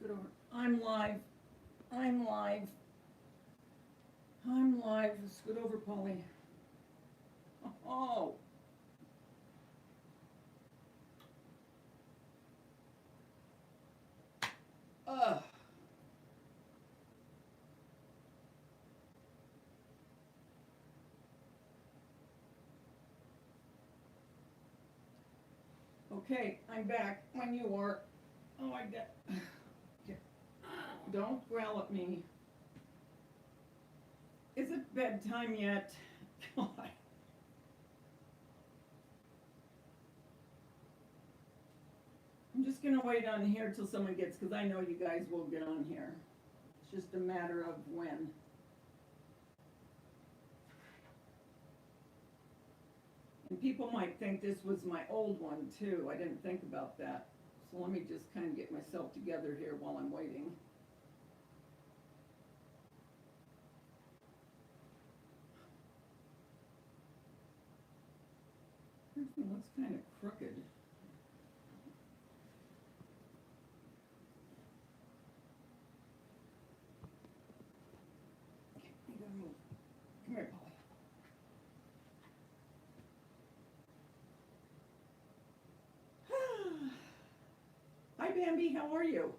Scoot over. I'm live. I'm live. I'm live. Scoot over, Polly. Oh. Ugh. Okay, I'm back when you are. Oh, I get. Don't growl at me. Is it bedtime yet? God. I'm just gonna wait on here till someone gets, because I know you guys will get on here. It's just a matter of when. And people might think this was my old one too. I didn't think about that. So let me just kind of get myself together here while I'm waiting. Everything looks kind of crooked. Okay, I gotta move. Come here, Polly. Hi, Bambi, how are you?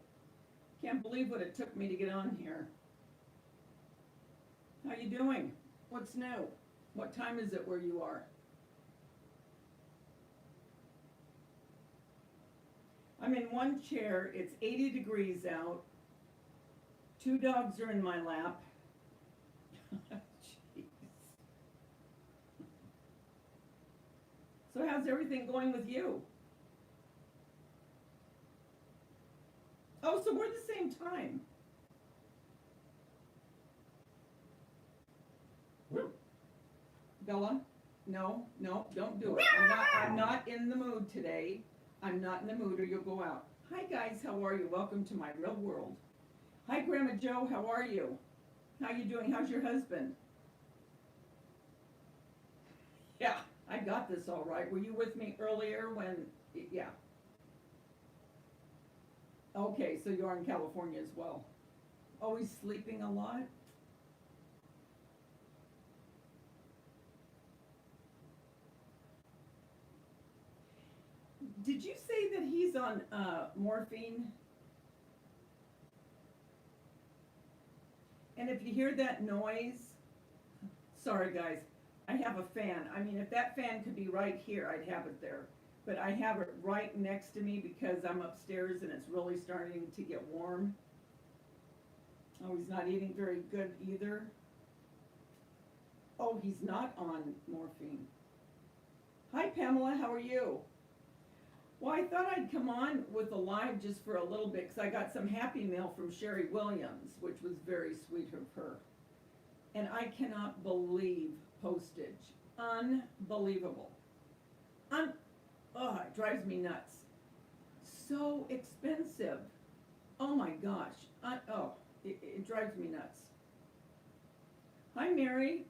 Can't believe what it took me to get on here. How you doing? What's new? What time is it where you are? I'm in one chair, it's 80 degrees out. 2 dogs are in my lap. Jeez. So how's everything going with you? Oh, so we're the same time. Bella, no, don't do it. I'm not in the mood today. I'm not in the mood or you'll go out. Hi guys, how are you? Welcome to my real world. Hi Grandma Joe, how are you? How you doing? How's your husband? Yeah, I got this all right. Were you with me earlier when, yeah. Okay, so you are in California as well. Always sleeping a lot? Did you say that he's on morphine? And if you hear that noise, sorry guys, I have a fan. I mean, if that fan could be right here, I'd have it there. But I have it right next to me because I'm upstairs and it's really starting to get warm. Oh, he's not eating very good either. Oh, he's not on morphine. Hi Pamela, how are you? Well, I thought I'd come on with a live just for a little bit because I got some happy mail from Sherry Williams, which was very sweet of her. And I cannot believe postage. Unbelievable. Oh, it drives me nuts. So expensive. Oh my gosh. It drives me nuts. Hi, Mary.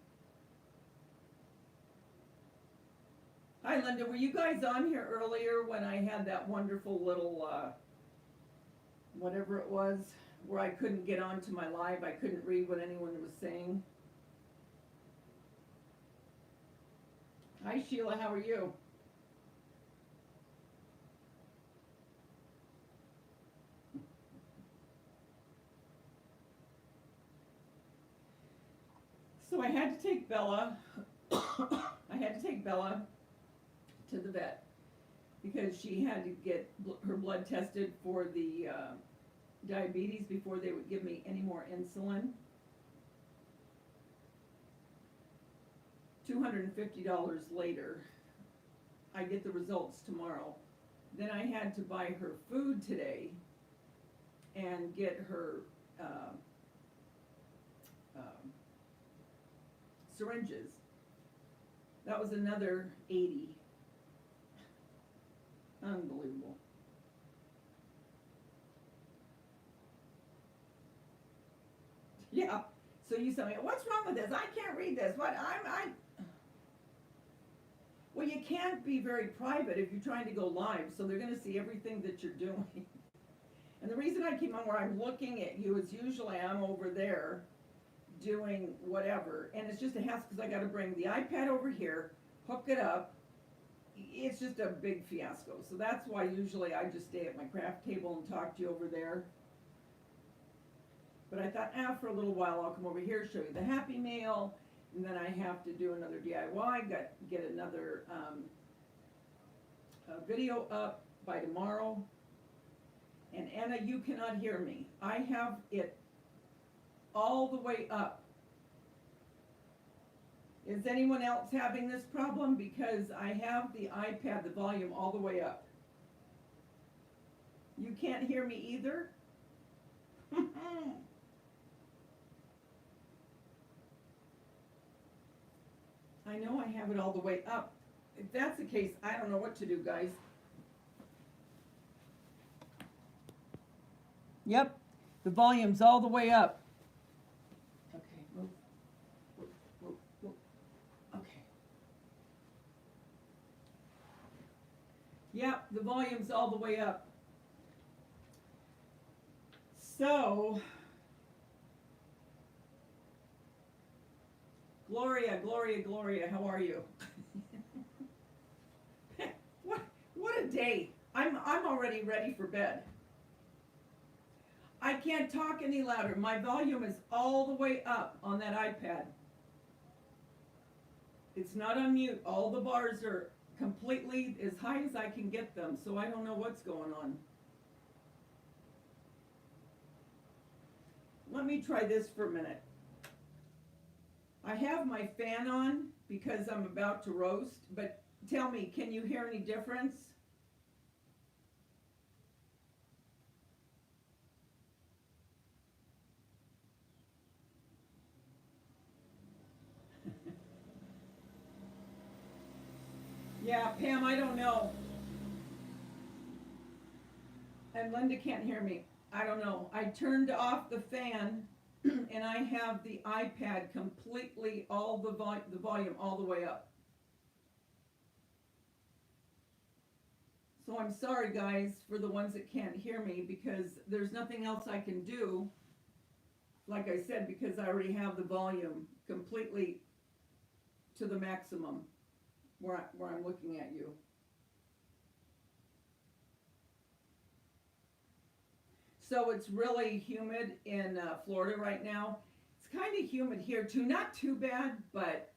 Hi, Linda. Were you guys on here earlier when I had that wonderful little, whatever it was, where I couldn't get onto my live? I couldn't read what anyone was saying. Hi, Sheila. How are you? So I had to take Bella. I had to take Bella to the vet because she had to get her blood tested for the diabetes before they would give me any more insulin. $250 later, I get the results tomorrow. Then I had to buy her food today and get her syringes. That was another 80. Unbelievable. Yeah. So you tell me, what's wrong with this? I can't read this. What? Well, you can't be very private if you're trying to go live, so they're going to see everything that you're doing. And the reason I came on where I'm looking at you is usually I'm over there doing whatever, and it's just a hassle because I got to bring the iPad over here, hook it up. It's just a big fiasco. So that's why usually I just stay at my craft table and talk to you over there. But I thought, for a little while I'll come over here, show you the Happy Mail, and then I have to do another DIY, get another video up by tomorrow. And Anna, you cannot hear me. I have it all the way up. Is anyone else having this problem? Because I have the iPad, the volume all the way up. You can't hear me either? I know I have it all the way up. If that's the case, I don't know what to do, guys. Yep, the volume's all the way up. Okay, move. Okay. Yep, the volume's all the way up. So, Gloria, how are you? What a day. I'm already ready for bed. I can't talk any louder. My volume is all the way up on that iPad. It's not on mute. All the bars are completely as high as I can get them, so I don't know what's going on. Let me try this for a minute. I have my fan on because I'm about to roast, but tell me, can you hear any difference? Yeah, Pam, I don't know. And Linda can't hear me. I don't know. I turned off the fan and I have the iPad completely, all the volume all the way up. So I'm sorry, guys, for the ones that can't hear me, because there's nothing else I can do, like I said, because I already have the volume completely to the maximum where I'm looking at you. So it's really humid in Florida right now. It's kind of humid here too, not too bad, but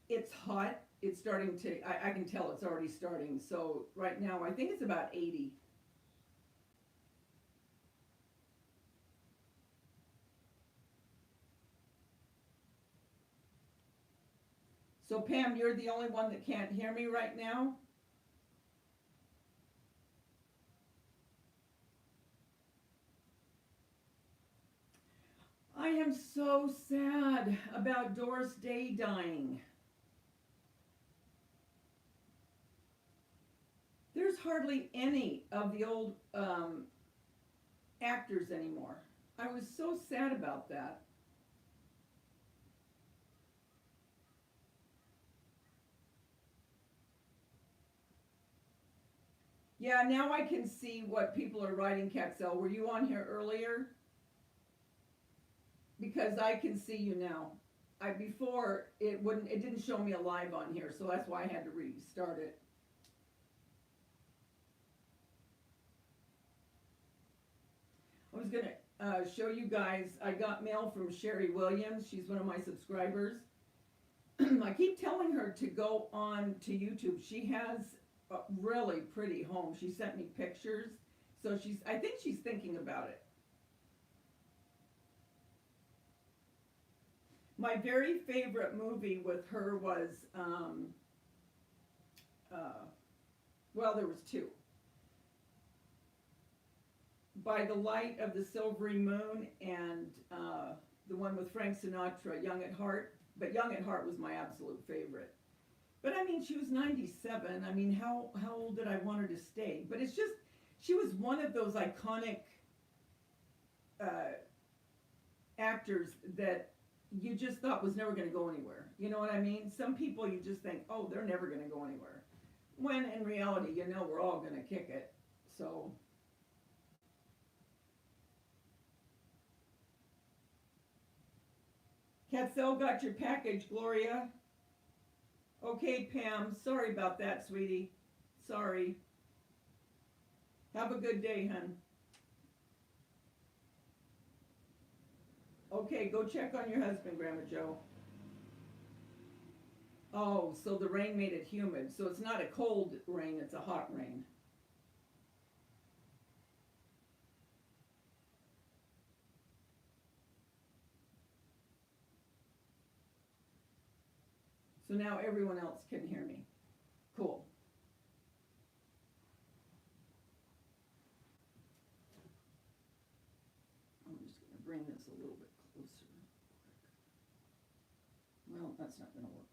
it's hot. It's starting to, I can tell it's already starting. So right now I think it's about 80. So Pam, you're the only one that can't hear me right now? I am so sad about Doris Day dying. There's hardly any of the old actors anymore. I was so sad about that. Yeah, now I can see what people are writing, Caxel. Were you on here earlier? Because I can see you now. Before it didn't show me a live on here, so that's why I had to restart it. I was gonna show you guys, I got mail from Sherry Williams. She's one of my subscribers. I keep telling her to go on to YouTube. She has a really pretty home. She sent me pictures. So I think she's thinking about it. My very favorite movie with her was, well, there was two. By the Light of the Silvery Moon, and the one with Frank Sinatra, Young at Heart. But Young at Heart was my absolute favorite. But I mean, she was 97. I mean, how old did I want her to stay? But it's just, she was one of those iconic actors that you just thought was never going to go anywhere. You know what I mean? Some people you just think, oh, they're never going to go anywhere. When in reality, you know, we're all going to kick it. So Catso got your package, Gloria. Okay, Pam, sorry about that, sweetie. Sorry. Have a good day, hun. Okay, go check on your husband, Grandma Joe. Oh, so the rain made it humid. So it's not a cold rain, it's a hot rain. So now everyone else can hear me. Cool. I'm just going to bring this a little bit closer. Well, that's not going to work.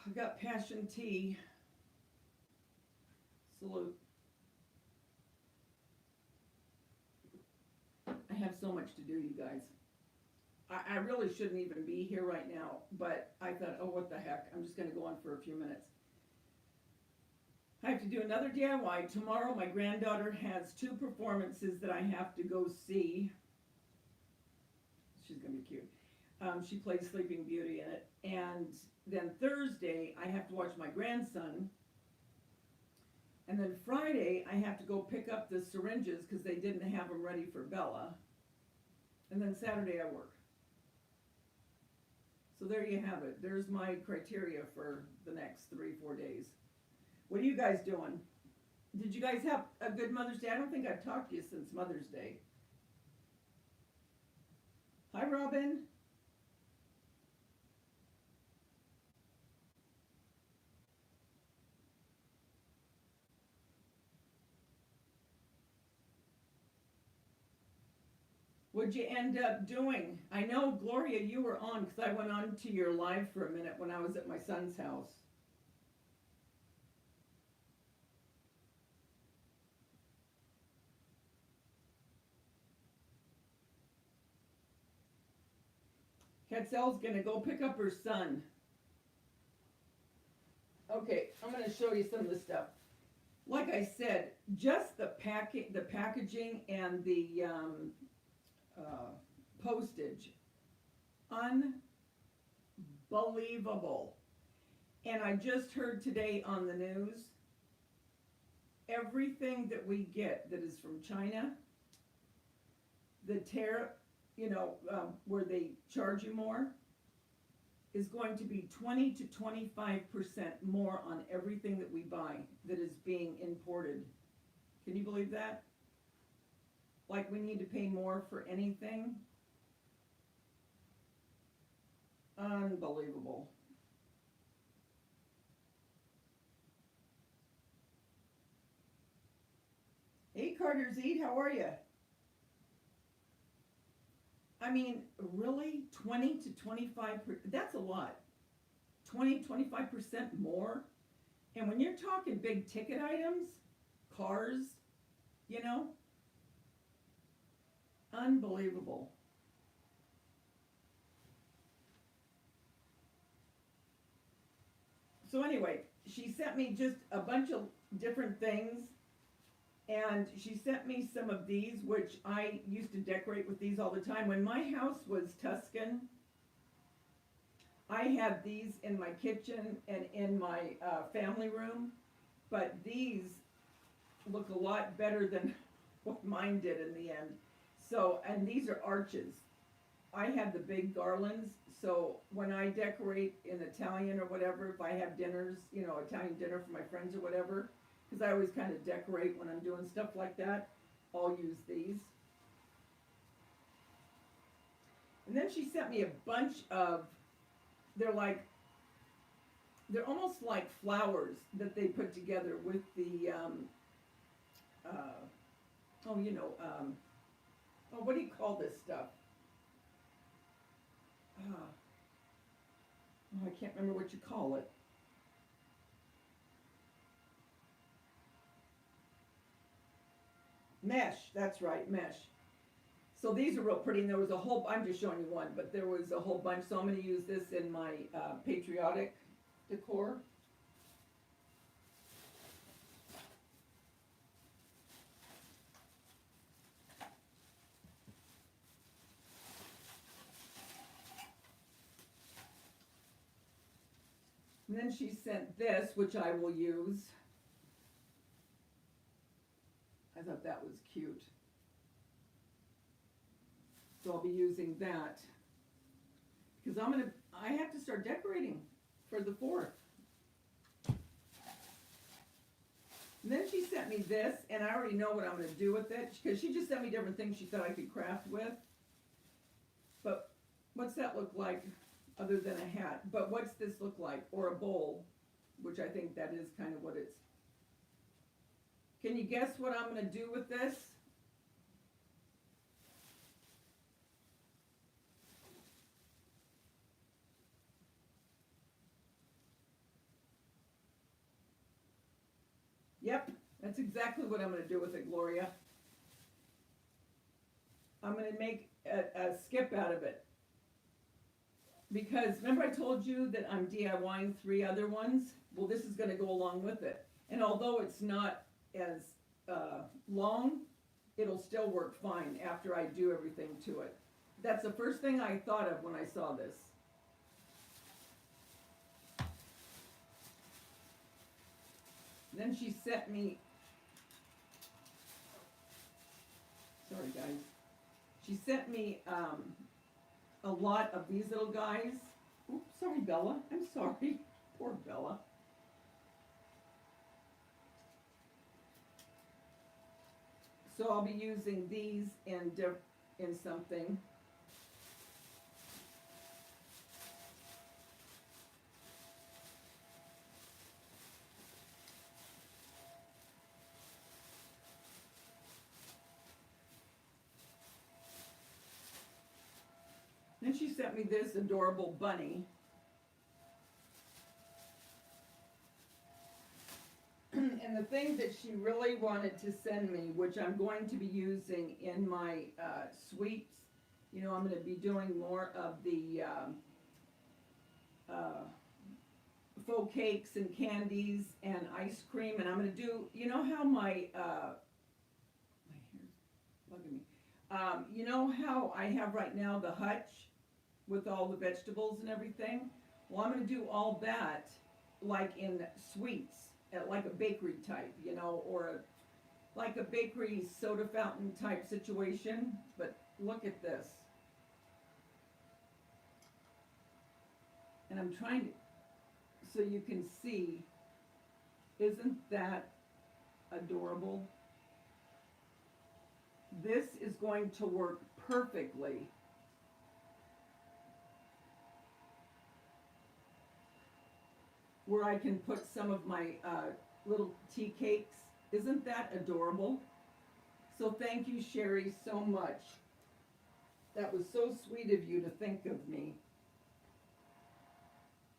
I got passion tea. Salute. I have so much to do, you guys. I really shouldn't even be here right now, but I thought, oh, what the heck, I'm just going to go on for a few minutes. I have to do another DIY. Tomorrow my granddaughter has 2 performances that I have to go see. She's going to be cute. She plays Sleeping Beauty in it. And then Thursday I have to watch my grandson. And then Friday I have to go pick up the syringes because they didn't have them ready for Bella. And then Saturday I work. So there you have it. There's my criteria for the next 3-4 days. What are you guys doing? Did you guys have a good Mother's Day? I don't think I've talked to you since Mother's Day. Hi, Robin. What'd you end up doing? I know, Gloria, you were on because I went on to your live for a minute when I was at my son's house. Ketzel's gonna go pick up her son. Okay, I'm gonna show you some of the stuff. Like I said, just the packaging and the postage, unbelievable. And I just heard today on the news, everything that we get that is from China, the tariff, where they charge you more, is going to be 20 to 25% more on everything that we buy that is being imported. Can you believe that? Like we need to pay more for anything? Unbelievable. Hey, Carter's Eat, how are you? I mean, really? 20 to 25%? That's a lot. 20, 25% more? And when you're talking big ticket items, cars, unbelievable. So anyway, she sent me just a bunch of different things. And she sent me some of these, which I used to decorate with these all the time. When my house was Tuscan, I had these in my kitchen and in my family room. But these look a lot better than what mine did in the end. So, and these are arches. I had the big garlands. So when I decorate in Italian or whatever, if I have dinners, Italian dinner for my friends or whatever, because I always kind of decorate when I'm doing stuff like that, I'll use these. And then she sent me a bunch of, they're almost like flowers that they put together with the, what do you call this stuff? I can't remember what you call it. Mesh, that's right, mesh. So these are real pretty, and there was a whole, I'm just showing you one, but there was a whole bunch, so I'm going to use this in my patriotic decor. And then she sent this, which I will use. I thought that was cute. So I'll be using that. Because I have to start decorating for the 4th. And then she sent me this, and I already know what I'm going to do with it, because she just sent me different things she thought I could craft with. But what's that look like other than a hat? But what's this look like? Or a bowl, which I think that is kind of what it's. Can you guess what I'm going to do with this? Yep, that's exactly what I'm going to do with it, Gloria. I'm going to make a skip out of it. Because remember I told you that I'm DIYing 3 other ones? Well, this is going to go along with it. And although it's not as long, it'll still work fine after I do everything to it. That's the first thing I thought of when I saw this. Then she sent me, sorry guys, she sent me a lot of these little guys. Oops, sorry Bella, I'm sorry, poor Bella. So I'll be using these in something. Then she sent me this adorable bunny. And the thing that she really wanted to send me, which I'm going to be using in my sweets, you know, I'm going to be doing more of the faux cakes and candies and ice cream, and I'm going to do, you know how my hair's bugging me. You know how I have right now the hutch with all the vegetables and everything? Well, I'm going to do all that like in sweets, like a bakery type, you know, or like a bakery soda fountain type situation. But look at this. And I'm trying to, so you can see, isn't that adorable? This is going to work perfectly where I can put some of my little tea cakes. Isn't that adorable? So thank you, Sherry, so much. That was so sweet of you to think of me.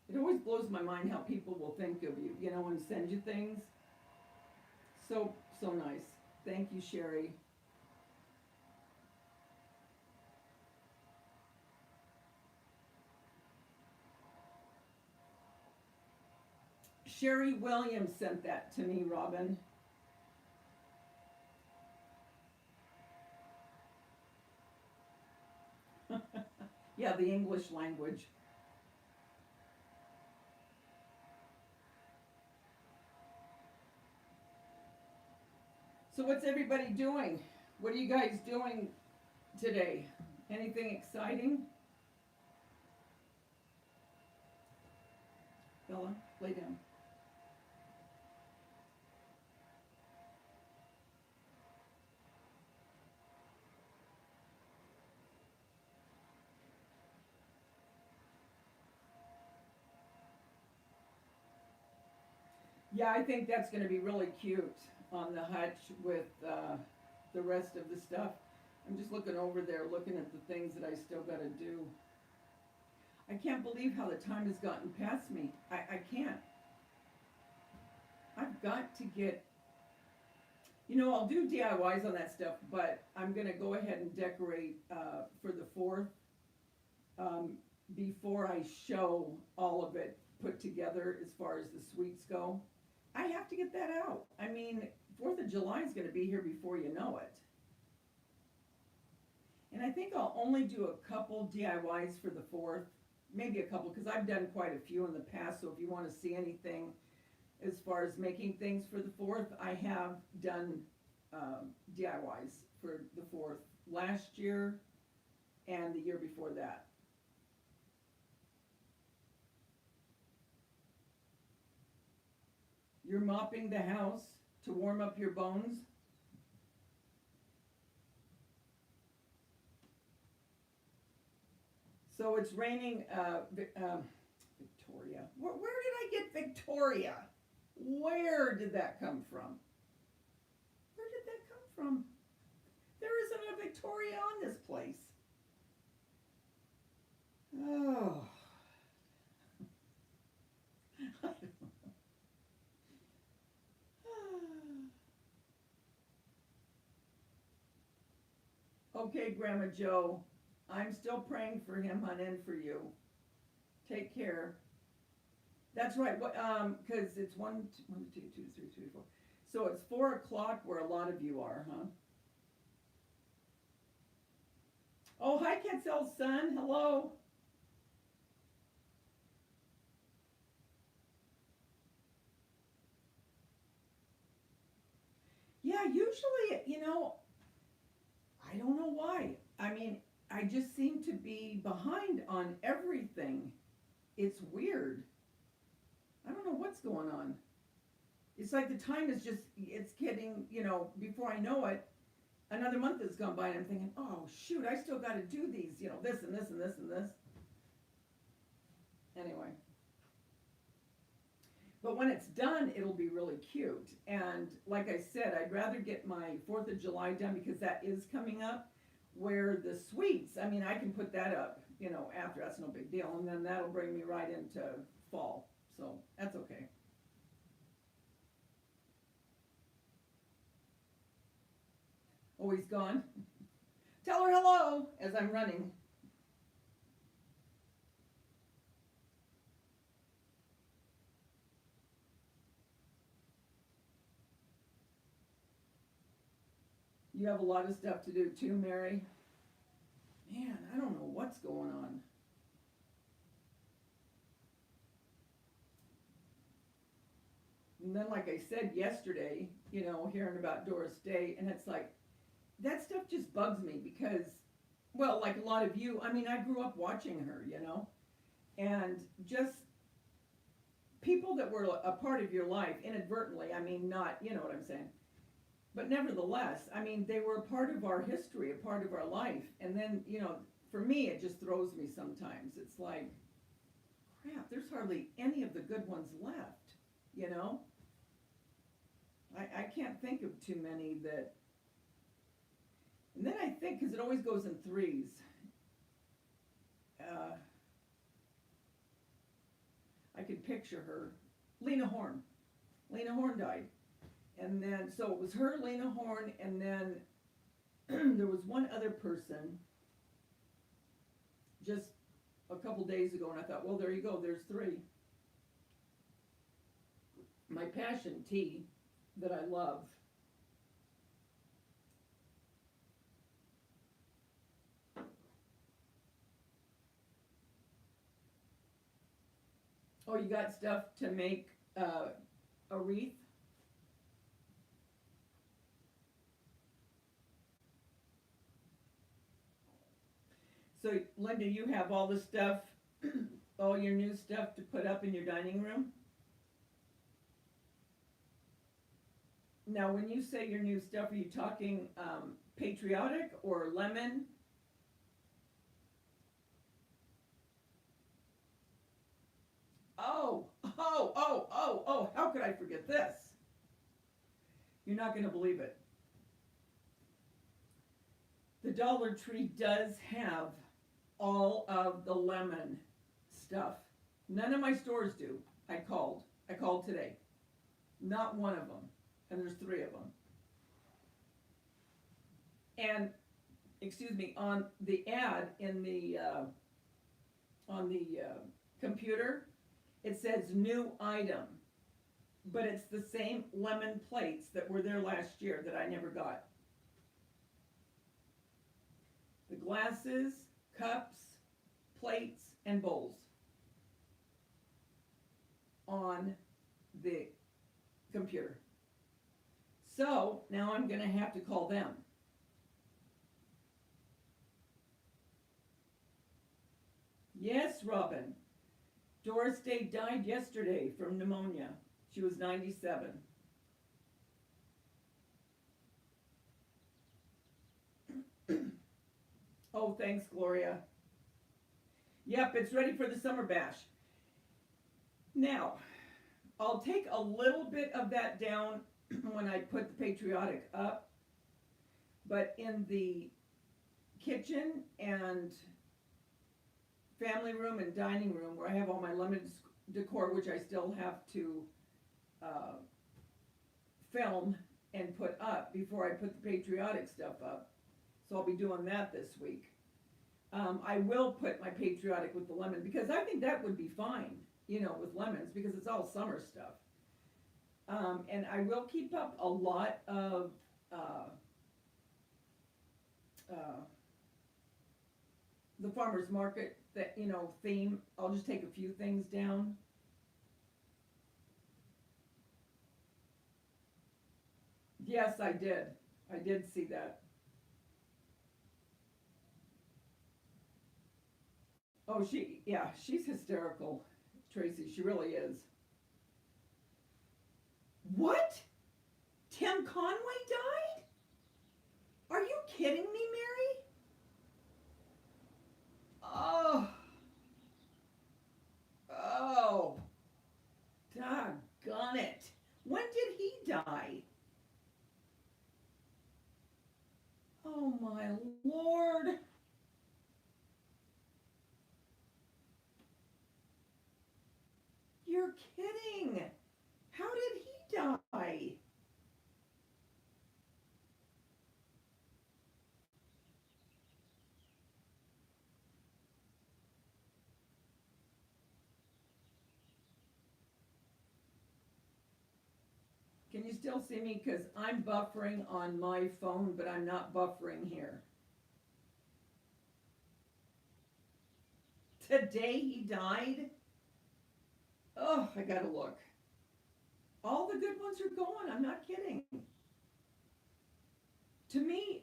It always blows my mind how people will think of you, you know, and send you things. So nice. Thank you, Sherry. Sherry Williams sent that to me, Robin. Yeah, the English language. So what's everybody doing? What are you guys doing today? Anything exciting? Bella, lay down. Yeah, I think that's going to be really cute on the hutch with the rest of the stuff. I'm just looking over there, looking at the things that I still got to do. I can't believe how the time has gotten past me. I can't. I've got to get, you know, I'll do DIYs on that stuff, but I'm going to go ahead and decorate for the 4th before I show all of it put together as far as the sweets go. I have to get that out. I mean, 4th of July is going to be here before you know it. And I think I'll only do a couple DIYs for the 4th. maybe a couple, because I've done quite a few in the past, so if you want to see anything as far as making things for the 4th, I have done DIYs for the 4th last year and the year before that. You're mopping the house to warm up your bones? So it's raining, Victoria. Where did I get Victoria? Where did that come from? Where did that come from? There isn't a Victoria on this place. Oh. Okay, Grandma Joe, I'm still praying for him, hon, and for you. Take care. That's right. What? Because it's 1, 2, 2, 3, 3, 4. So it's 4 o'clock where a lot of you are, huh? Oh, hi, Ketzel's son. Hello. Yeah, usually, I don't know why. I mean, I just seem to be behind on everything. It's weird. I don't know what's going on. It's like the time is just, it's getting, before I know it, another month has gone by and I'm thinking, oh shoot, I still got to do these, this and this and this and this. Anyway. But when it's done, it'll be really cute. And like I said, I'd rather get my 4th of July done because that is coming up, where the sweets, I mean, I can put that up, after, that's no big deal. And then that'll bring me right into fall. So that's okay. Oh, he's gone. Tell her hello as I'm running. You have a lot of stuff to do too, Mary. Man, I don't know what's going on. And then, like I said yesterday, hearing about Doris Day, and it's like, that stuff just bugs me because, well, like a lot of you, I mean, I grew up watching her, and just people that were a part of your life inadvertently, I mean, not, you know what I'm saying? But nevertheless, I mean, they were a part of our history, a part of our life. And then, for me, it just throws me sometimes. It's like, crap, there's hardly any of the good ones left, I can't think of too many that. And then I think, because it always goes in threes, I could picture her. Lena Horne. Lena Horne died. And then, so it was her, Lena Horne, and then there was one other person just a couple days ago, and I thought, well, there you go, there's 3. My passion tea that I love. Oh, you got stuff to make a wreath? So, Linda, you have all the stuff, all your new stuff to put up in your dining room? Now, when you say your new stuff, are you talking patriotic or lemon? Oh, how could I forget this? You're not going to believe it. The Dollar Tree does have all of the lemon stuff. None of my stores do. I called today. Not one of them. And there's 3 of them. And, excuse me, on the ad in the, on the computer, it says new item. But it's the same lemon plates that were there last year that I never got. The glasses, cups, plates, and bowls. on the computer. So now I'm gonna have to call them. Yes, Robin. Doris Day died yesterday from pneumonia. She was 97. Oh, thanks, Gloria. Yep, it's ready for the summer bash. Now, I'll take a little bit of that down when I put the patriotic up, but in the kitchen and family room and dining room where I have all my lemon decor, which I still have to film and put up before I put the patriotic stuff up. So I'll be doing that this week. I will put my patriotic with the lemon because I think that would be fine, you know, with lemons because it's all summer stuff. And I will keep up a lot of the farmer's market that, you know, theme. I'll just take a few things down. Yes, I did. I did see that. Oh, yeah, she's hysterical, Tracy. She really is. What? Tim Conway died? Are you kidding me, Mary? Oh. Oh. Doggone it. When did he die? Oh my Lord. You're kidding. How did he die? Can you still see me? Because I'm buffering on my phone, but I'm not buffering here. Today he died? Oh, I gotta look. All the good ones are gone. I'm not kidding. To me,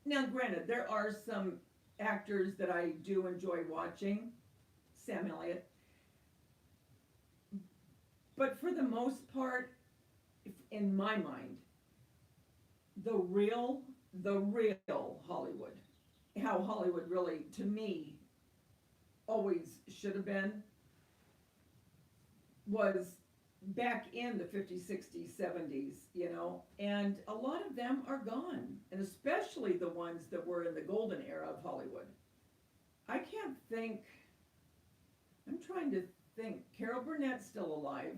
now granted, there are some actors that I do enjoy watching. Sam Elliott. But for the most part, in my mind, the real Hollywood, how Hollywood really, to me, always should have been, was back in the 50s, 60s, 70s, you know, and a lot of them are gone, and especially the ones that were in the golden era of Hollywood. I can't think, I'm trying to think, Carol Burnett's still alive.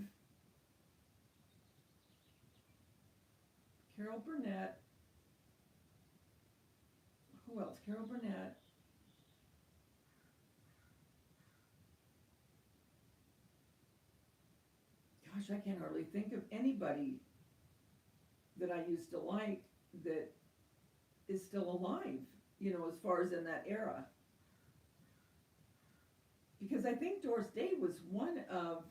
Carol Burnett, who else? Carol Burnett. Gosh, I can't hardly think of anybody that I used to like that is still alive, you know, as far as in that era. Because I think Doris Day was one of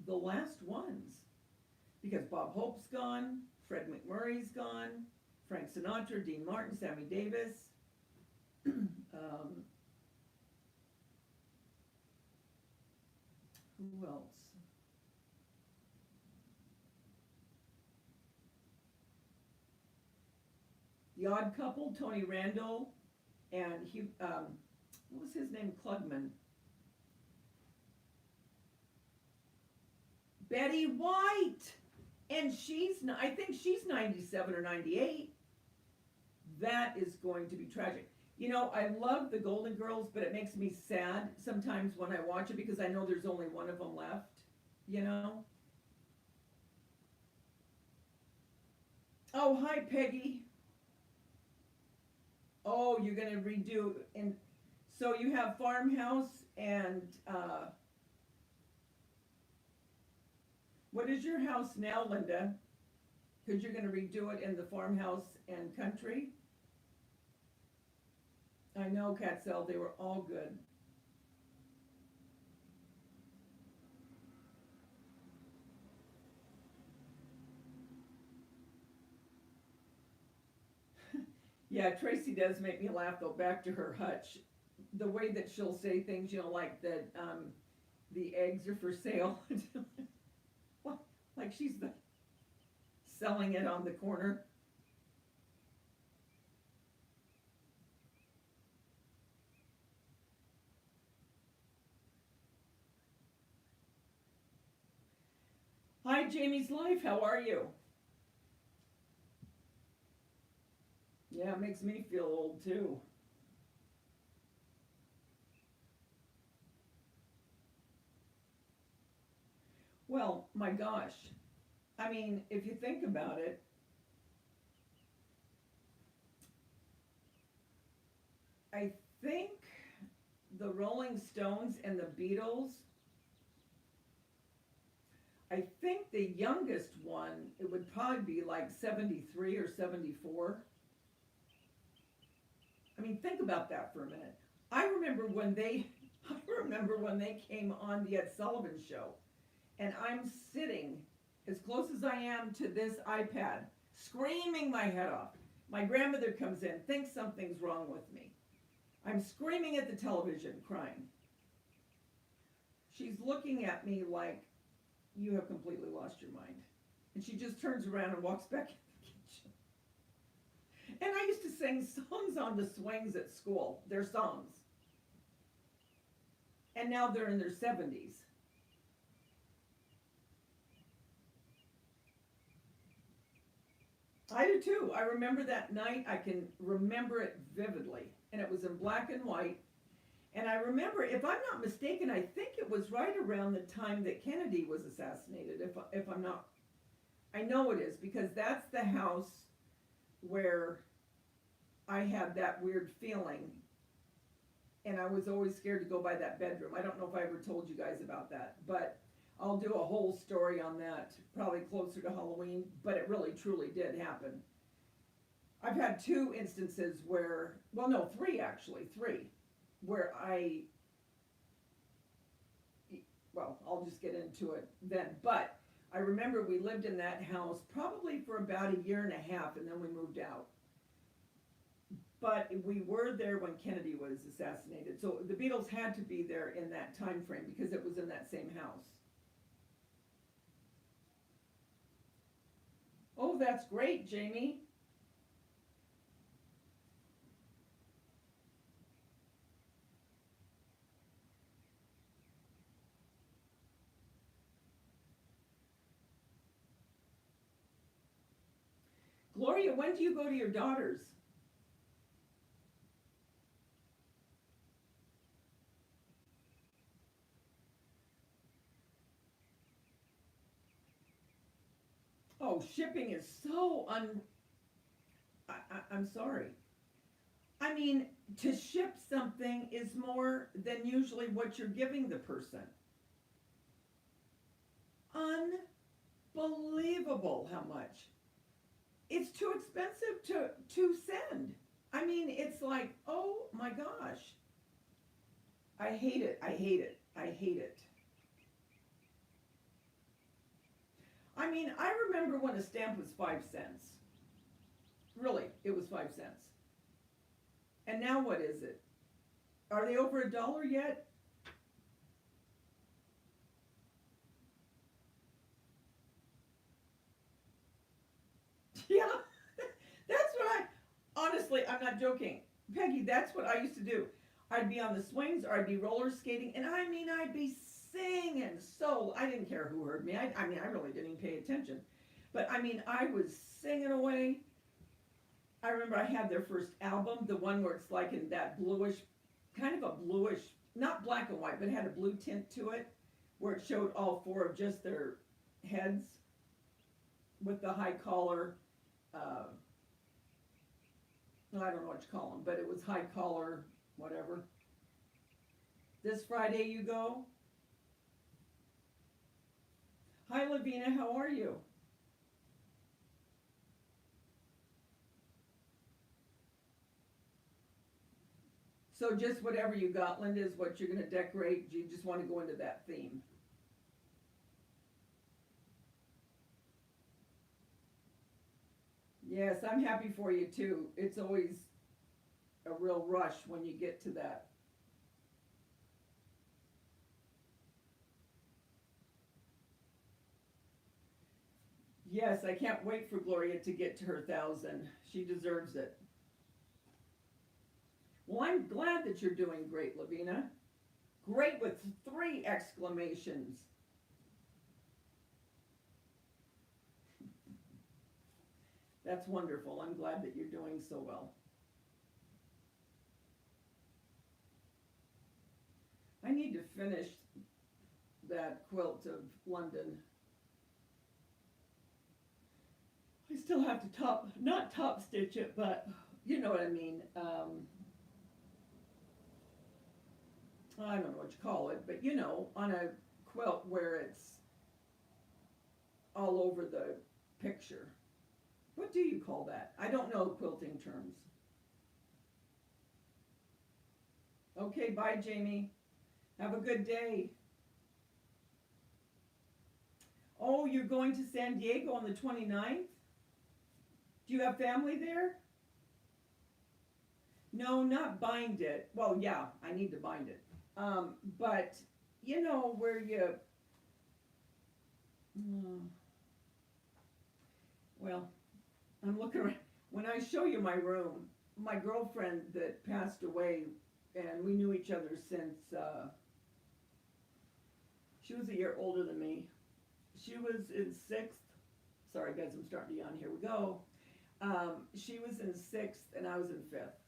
the last ones. Because Bob Hope's gone, Fred McMurray's gone, Frank Sinatra, Dean Martin, Sammy Davis. Who else? The Odd Couple, Tony Randall, and what was his name? Klugman. Betty White, and I think she's 97 or 98. That is going to be tragic. You know, I love the Golden Girls, but it makes me sad sometimes when I watch it because I know there's only one of them left, you know? Oh, hi, Peggy. Oh, you're gonna redo, and so you have Farmhouse and, what is your house now, Linda? Because you're gonna redo it in the Farmhouse and Country? I know, Catsell, they were all good. Yeah, Tracy does make me laugh though. Back to her hutch, the way that she'll say things, like that the eggs are for sale. Like she's selling it on the corner. Hi, Jamie's Life. How are you? Yeah, it makes me feel old too. Well, my gosh. I mean, if you think about it, I think the Rolling Stones and the Beatles, I think the youngest one, it would probably be like 73 or 74. I mean, think about that for a minute. I remember when they, I remember when they came on the Ed Sullivan Show, and I'm sitting as close as I am to this iPad, screaming my head off. My grandmother comes in, thinks something's wrong with me. I'm screaming at the television, crying. She's looking at me like, you have completely lost your mind. And she just turns around and walks back in the kitchen. And I used to sing songs on the swings at school, their songs. And now they're in their 70s. I do too. I remember that night. I can remember it vividly. And it was in black and white. And I remember, if I'm not mistaken, I think it was right around the time that Kennedy was assassinated. If I'm not, I know it is because that's the house where I had that weird feeling. And I was always scared to go by that bedroom. I don't know if I ever told you guys about that, but I'll do a whole story on that, probably closer to Halloween, but it really truly did happen. I've had two instances where, well, no, three actually, where well, I'll just get into it then. But I remember we lived in that house probably for about a year and a half, and then we moved out. But we were there when Kennedy was assassinated. So the Beatles had to be there in that time frame because it was in that same house. Oh, that's great, Jamie. Gloria, when do you go to your daughter's? Oh, shipping is so I'm sorry. I mean, to ship something is more than usually what you're giving the person. Unbelievable how much. It's too expensive to send. I mean, it's like, oh my gosh. I hate it. I hate it. I hate it. I mean, I remember when a stamp was 5 cents. Really, it was 5 cents. And now what is it? Are they over $1 yet? Yeah, that's what honestly, I'm not joking. Peggy, that's what I used to do. I'd be on the swings or I'd be roller skating, and I mean, I'd be singing. So I didn't care who heard me. I mean, I really didn't even pay attention. But I mean, I was singing away. I remember I had their first album, the one where it's like in that bluish, kind of a bluish, not black and white, but it had a blue tint to it, where it showed all four of just their heads with the high collar. Uh, I don't know what you call them, but it was high collar, whatever. This Friday you go. Hi, Lavina, how are you? So just whatever you got, Linda, is what you're going to decorate. You just want to go into that theme. Yes, I'm happy for you too. It's always a real rush when you get to that. Yes, I can't wait for Gloria to get to her 1,000. She deserves it. Well, I'm glad that you're doing great, Lavina. Great with 3 exclamations. That's wonderful. I'm glad that you're doing so well. I need to finish that quilt of London. I still have to not top stitch it, but you know what I mean. I don't know what you call it, but you know, on a quilt where it's all over the picture. What do you call that? I don't know quilting terms. Okay, bye, Jamie. Have a good day. Oh, you're going to San Diego on the 29th? Do you have family there? No, not bind it. Well, yeah, I need to bind it. But you know where you. Well, I'm looking around. When I show you my room, my girlfriend that passed away, and we knew each other since she was a year older than me. She was in 6th. Sorry, guys, I'm starting to yawn. Here we go. She was in 6th, and I was in 5th.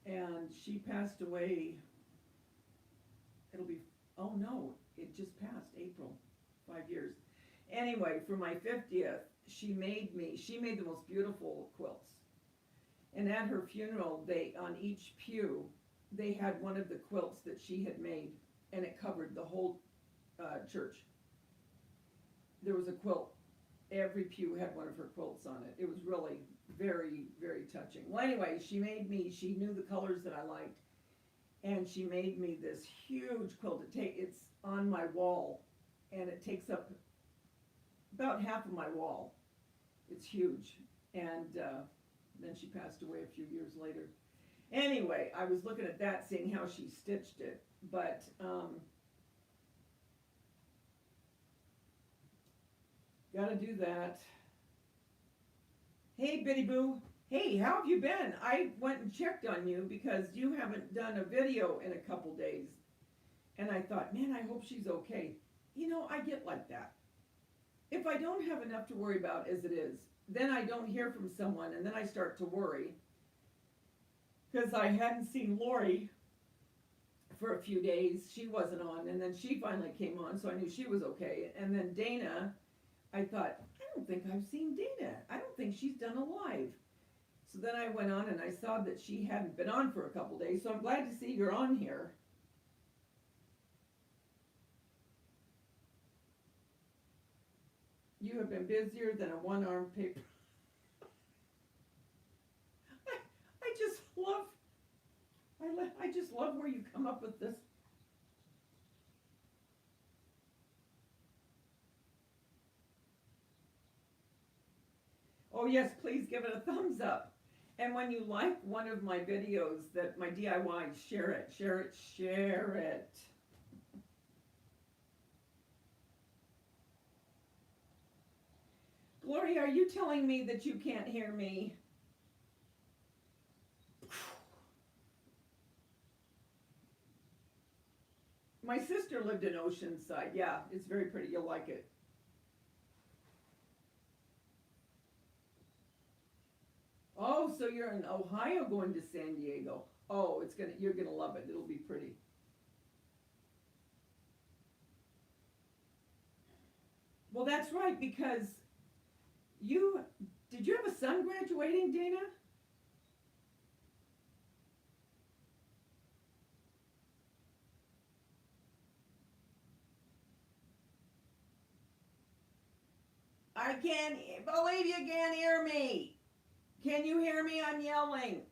And she passed away. It'll be, oh no, it just passed April, 5 years. Anyway, for my 50th, she made the most beautiful quilts. And at her funeral, on each pew, they had one of the quilts that she had made, and it covered the whole church. There was a quilt. Every pew had one of her quilts on it. It was really very, very touching. Well, anyway, she knew the colors that I liked, and she made me this huge quilt. It's on my wall, and it takes up about half of my wall. It's huge. And then she passed away a few years later. Anyway, I was looking at that, seeing how she stitched it, but gotta do that. Hey, Bitty Boo. Hey, how have you been? I went and checked on you because you haven't done a video in a couple days. And I thought, man, I hope she's okay. You know, I get like that. If I don't have enough to worry about as it is, then I don't hear from someone, and then I start to worry. Because I hadn't seen Lori for a few days. She wasn't on, and then she finally came on, so I knew she was okay. And then Dana, I thought, I don't think I've seen Dana. I don't think she's done a live. So then I went on and I saw that she hadn't been on for a couple days, so I'm glad to see you're on here. You have been busier than a one-armed paper. I just love where you come up with this. Oh yes, please give it a thumbs up. And when you like one of my videos, that my DIY, share it, share it, share it. Gloria, are you telling me that you can't hear me? My sister lived in Oceanside. Yeah, it's very pretty. You'll like it. Oh, so you're in Ohio going to San Diego. Oh, you're gonna love it. It'll be pretty. Well, that's right, because did you have a son graduating, Dana? I can't believe you can't hear me. Can you hear me? I'm yelling.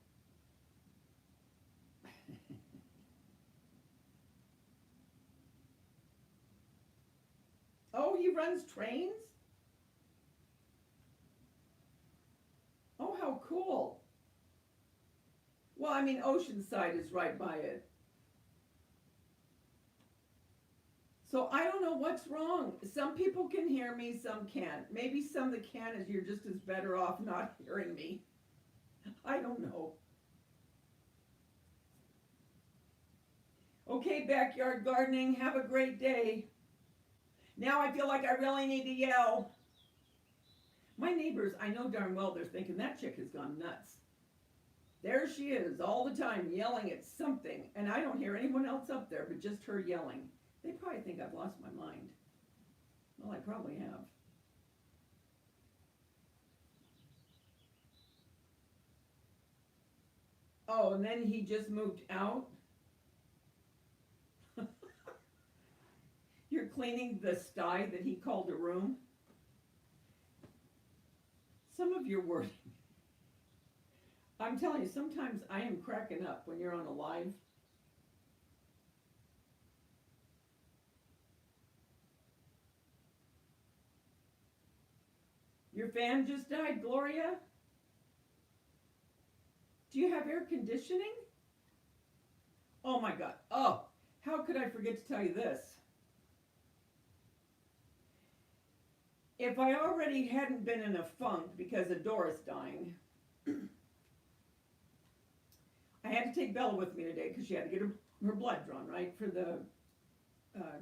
Oh, he runs trains? I mean, Oceanside is right by it. So I don't know what's wrong. Some people can hear me, some can't. Maybe some that can is you're just as better off not hearing me. I don't know. Okay, backyard gardening, have a great day. Now I feel like I really need to yell. My neighbors, I know darn well they're thinking that chick has gone nuts. There she is all the time yelling at something, and I don't hear anyone else up there but just her yelling. They probably think I've lost my mind. Well, I probably have. Oh, and then he just moved out. You're cleaning the sty that he called a room. Some of your wording. I'm telling you, sometimes I am cracking up when you're on a live. Your fan just died, Gloria? Do you have air conditioning? Oh my God. Oh, how could I forget to tell you this? If I already hadn't been in a funk because of Doris dying, I had to take Bella with me today because she had to get her blood drawn, right, for the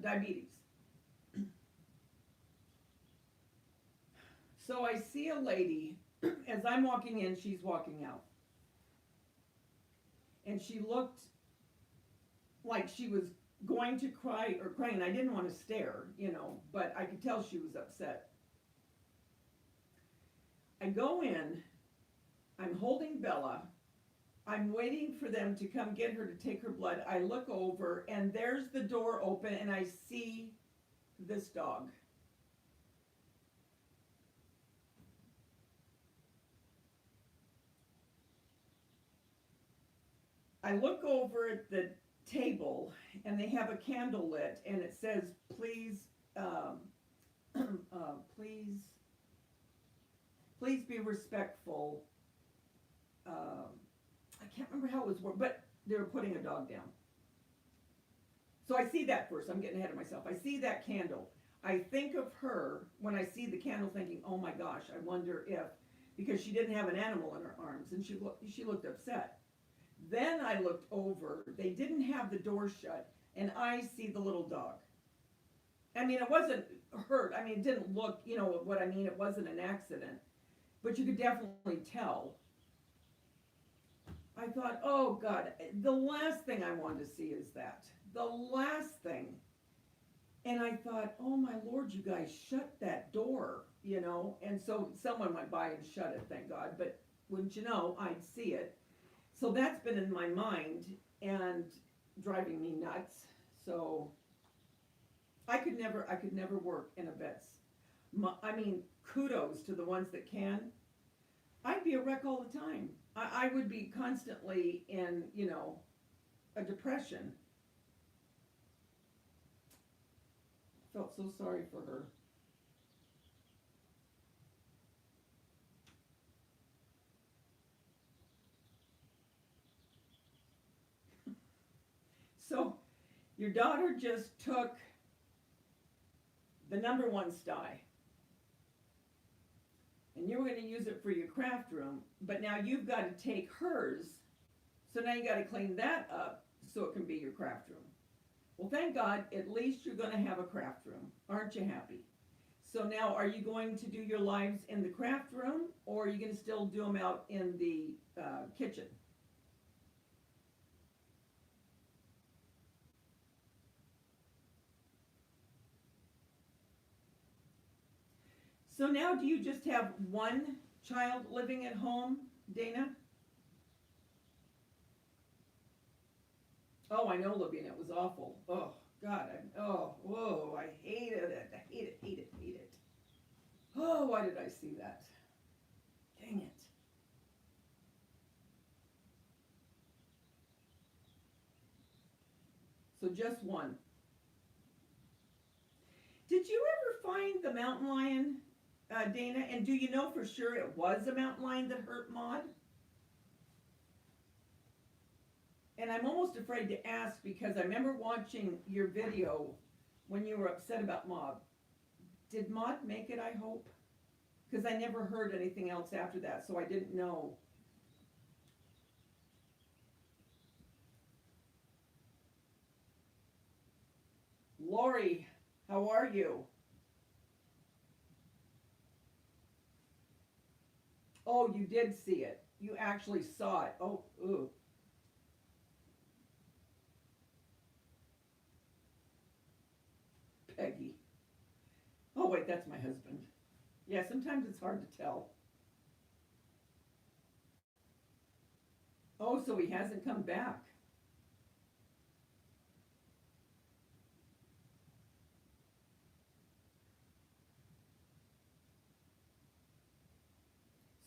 diabetes. So I see a lady, as I'm walking in, she's walking out. And she looked like she was going to cry or crying. I didn't want to stare, but I could tell she was upset. I go in, I'm holding Bella, I'm waiting for them to come get her to take her blood. I look over and there's the door open and I see this dog. I look over at the table and they have a candle lit and it says, please, please be respectful. I can't remember how it was worded, but they were putting a dog down. So I see that first. I'm getting ahead of myself. I see that candle. I think of her when I see the candle thinking, oh my gosh, I wonder if, because she didn't have an animal in her arms and she looked upset. Then I looked over, they didn't have the door shut, and I see the little dog. I mean, it wasn't hurt. I mean, it didn't look, what I mean, it wasn't an accident. But you could definitely tell. I thought, oh God, the last thing I wanted to see is that. The last thing. And I thought, oh my Lord, you guys shut that door, And so someone went by and shut it, thank God. But wouldn't you know, I'd see it. So that's been in my mind and driving me nuts. So I could never work in a vet's. I mean, kudos to the ones that can. I'd be a wreck all the time. I would be constantly in, a depression. Felt so sorry for her. So, your daughter just took the number one sty, and you were going to use it for your craft room, but now you've got to take hers, so now you got to clean that up so it can be your craft room. Well, thank God, at least you're going to have a craft room. Aren't you happy? So now, are you going to do your lives in the craft room, or are you going to still do them out in the kitchen? So now do you just have one child living at home, Dana? Oh, I know, Libby, and it was awful. Oh, God, I hated it. I hate it. Oh, why did I see that? Dang it. So just one. Did you ever find the mountain lion, Dana? And do you know for sure it was a mountain lion that hurt Maud? And I'm almost afraid to ask because I remember watching your video when you were upset about Maud. Did Maud make it, I hope? Because I never heard anything else after that, so I didn't know. Lori, how are you? Oh, you did see it. You actually saw it. Oh, ooh. Peggy. Oh, wait, that's my husband. Yeah, sometimes it's hard to tell. Oh, so he hasn't come back.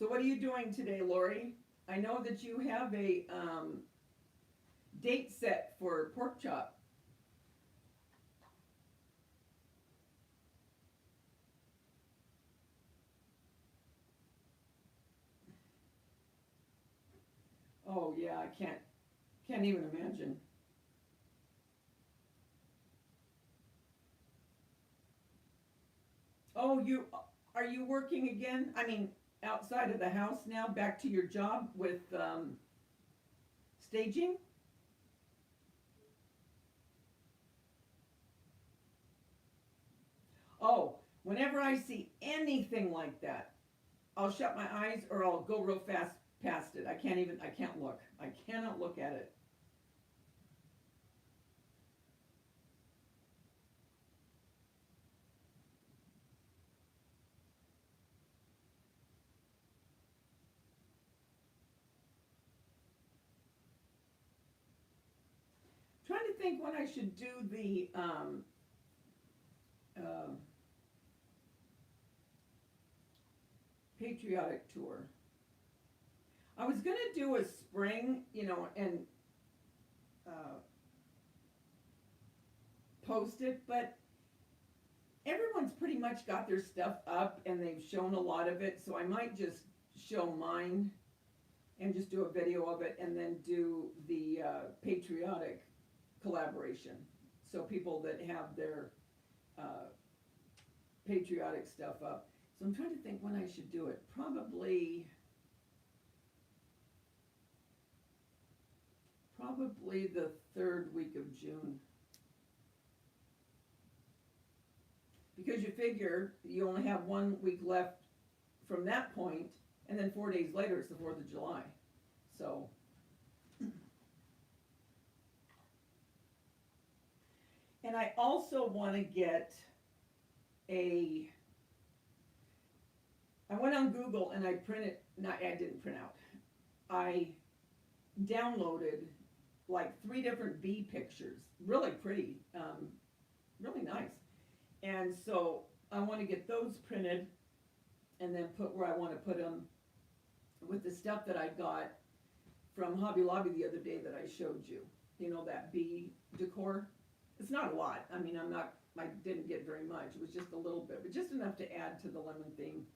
So what are you doing today, Lori? I know that you have a date set for pork chop. Oh yeah, I can't even imagine. Oh, are you working again? I mean, outside of the house now, back to your job with staging? Oh, whenever I see anything like that, I'll shut my eyes or I'll go real fast past it. I can't look. I cannot look at it. Trying to think when I should do the uh, patriotic tour. I was gonna do a spring, and uh, post it, but everyone's pretty much got their stuff up and they've shown a lot of it, so I might just show mine and just do a video of it and then do the patriotic collaboration. So people that have their uh, patriotic stuff up. So I'm trying to think when I should do it. Probably the third week of June. Because you figure you only have 1 week left from that point, and then 4 days later it's the 4th of July. So, and I also want to get I went on Google and I didn't print out. I downloaded like 3 different bee pictures, really pretty, really nice. And so I want to get those printed and then put where I want to put them with the stuff that I got from Hobby Lobby the other day that I showed you. You know, that bee decor. It's not a lot. I mean, I didn't get very much. It was just a little bit, but just enough to add to the lemon theme.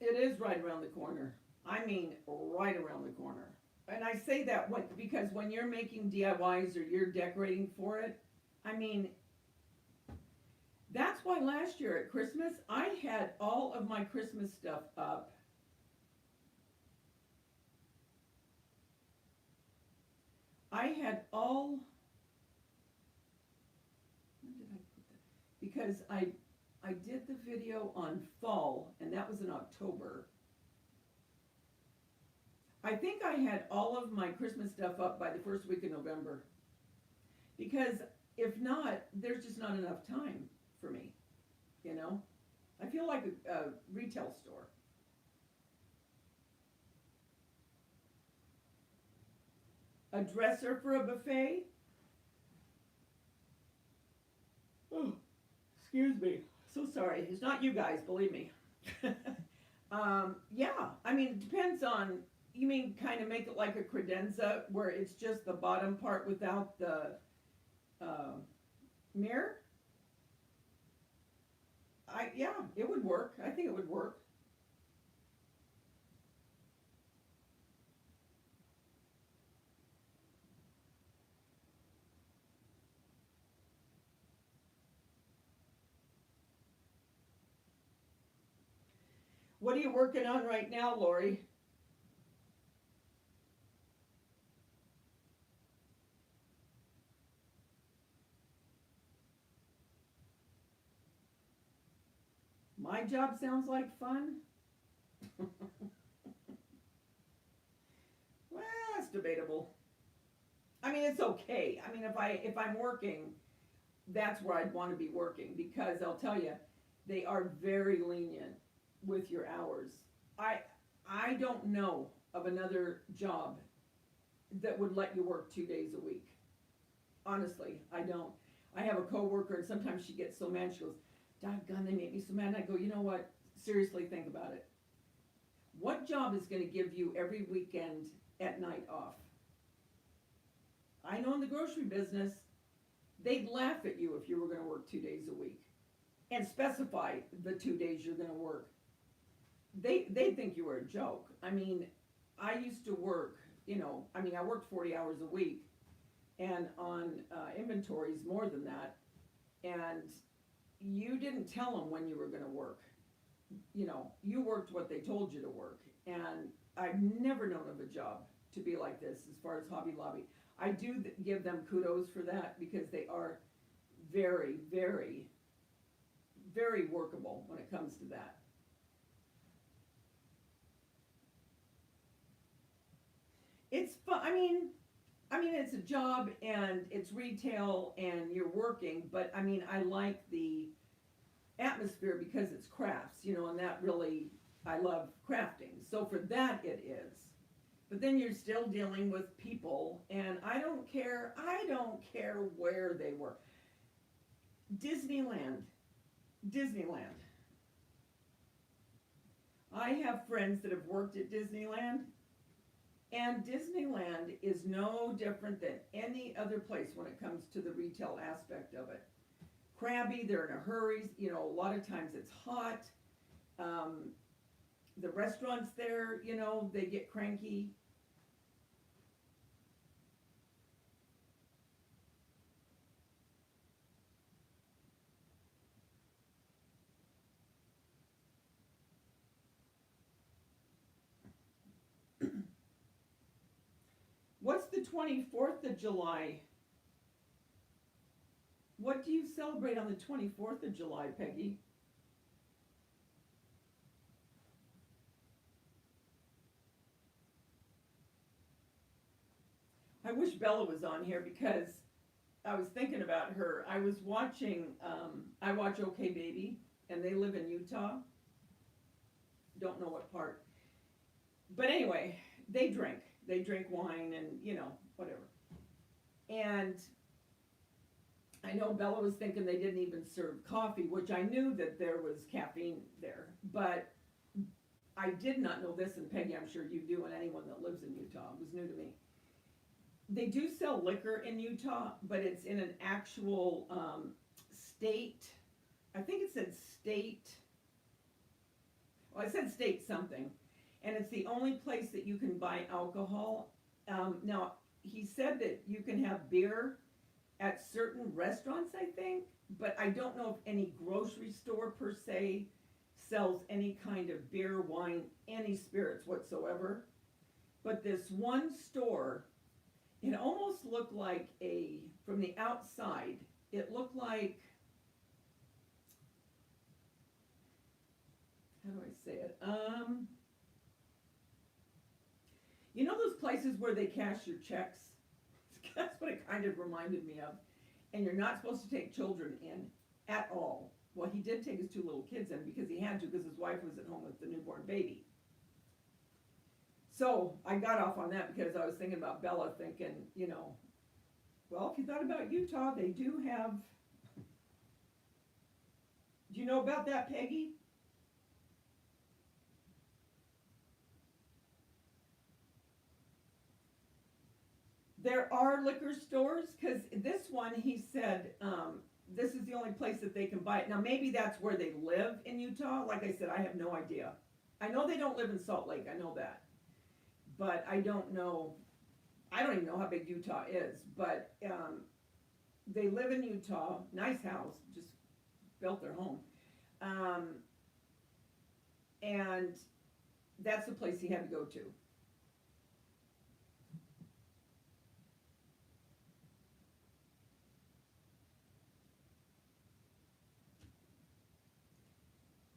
It is right around the corner. I mean, right around the corner. And I say that because when you're making DIYs or you're decorating for it, I mean, that's why last year at Christmas, I had all of my Christmas stuff up. I had all, when did I put that? Because I did the video on fall, and that was in October. I think I had all of my Christmas stuff up by the first week of November. Because if not, there's just not enough time for me, you know? I feel like a retail store. A dresser for a buffet? Oh, excuse me. So sorry. It's not you guys, believe me. Yeah, I mean, it depends on, you mean kind of make it like a credenza where it's just the bottom part without the mirror? Yeah, it would work. I think it would work. What are you working on right now, Lori? My job sounds like fun. Well, it's debatable. I mean, it's okay. I mean, if I'm working, that's where I'd want to be working because I'll tell you, they are very lenient with your hours. I I don't know of another job that would let you work 2 days a week. Honestly, I don't. I have a coworker, and sometimes she gets so mad. She goes, "Doggone, they make me so mad." And I go, "You know what? Seriously, think about it. What job is going to give you every weekend at night off?" I know in the grocery business, they'd laugh at you if you were going to work 2 days a week and specify the 2 days you're going to work. They think you were a joke. I mean, I used to work. I mean, I worked 40 hours a week, and on inventories more than that. And you didn't tell them when you were going to work. You worked what they told you to work. And I've never known of a job to be like this as far as Hobby Lobby. I do give them kudos for that because they are very, very, very workable when it comes to that. It's fun. I mean, it's a job and it's retail and you're working, but I mean, I like the atmosphere because it's crafts, and that really, I love crafting. So for that, it is. But then you're still dealing with people, and I don't care where they were. Disneyland, Disneyland. I have friends that have worked at Disneyland, and Disneyland is no different than any other place when it comes to the retail aspect of it. Crabby, they're in a hurry, a lot of times it's hot. Um, the restaurants there, they get cranky. What's the 24th of July? What do you celebrate on the 24th of July, Peggy? I wish Bella was on here because I was thinking about her. I was watching, I watch OK Baby, and they live in Utah. Don't know what part. But anyway, they drink. They drink wine and, whatever. And I know Bella was thinking they didn't even serve coffee, which I knew that there was caffeine there. But I did not know this, and Peggy, I'm sure you do, and anyone that lives in Utah. It was new to me. They do sell liquor in Utah, but it's in an actual state. I think it said state. Well, I said state something, and it's the only place that you can buy alcohol. Now, he said that you can have beer at certain restaurants, I think, but I don't know if any grocery store per se sells any kind of beer, wine, any spirits whatsoever. But this one store, it almost looked like from the outside, it looked like, how do I say it? Those places where they cash your checks? That's what it kind of reminded me of. And you're not supposed to take children in at all. Well, he did take his two little kids in because he had to, because his wife was at home with the newborn baby. So I got off on that because I was thinking about Bella, thinking, well, if you thought about Utah, they do have. Do you know about that, Peggy? There are liquor stores, because this one, he said, this is the only place that they can buy it. Now, maybe that's where they live in Utah. Like I said, I have no idea. I know they don't live in Salt Lake. I know that. But I don't know. I don't even know how big Utah is. But they live in Utah. Nice house. Just built their home. And that's the place he had to go to.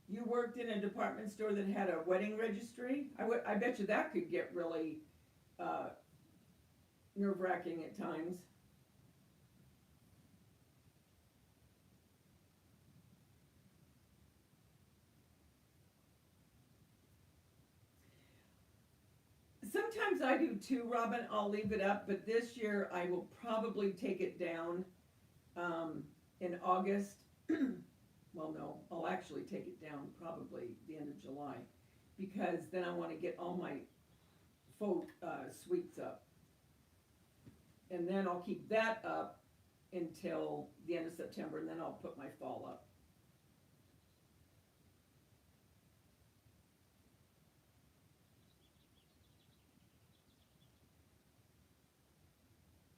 You worked in a department store that had a wedding registry? I bet you that could get really nerve-wracking at times. Sometimes I do too, Robin. I'll leave it up, but this year I will probably take it down in August. Well, no, I'll actually take it down probably the end of July, because then I want to get all my faux suites up. And then I'll keep that up until the end of September, and then I'll put my fall up.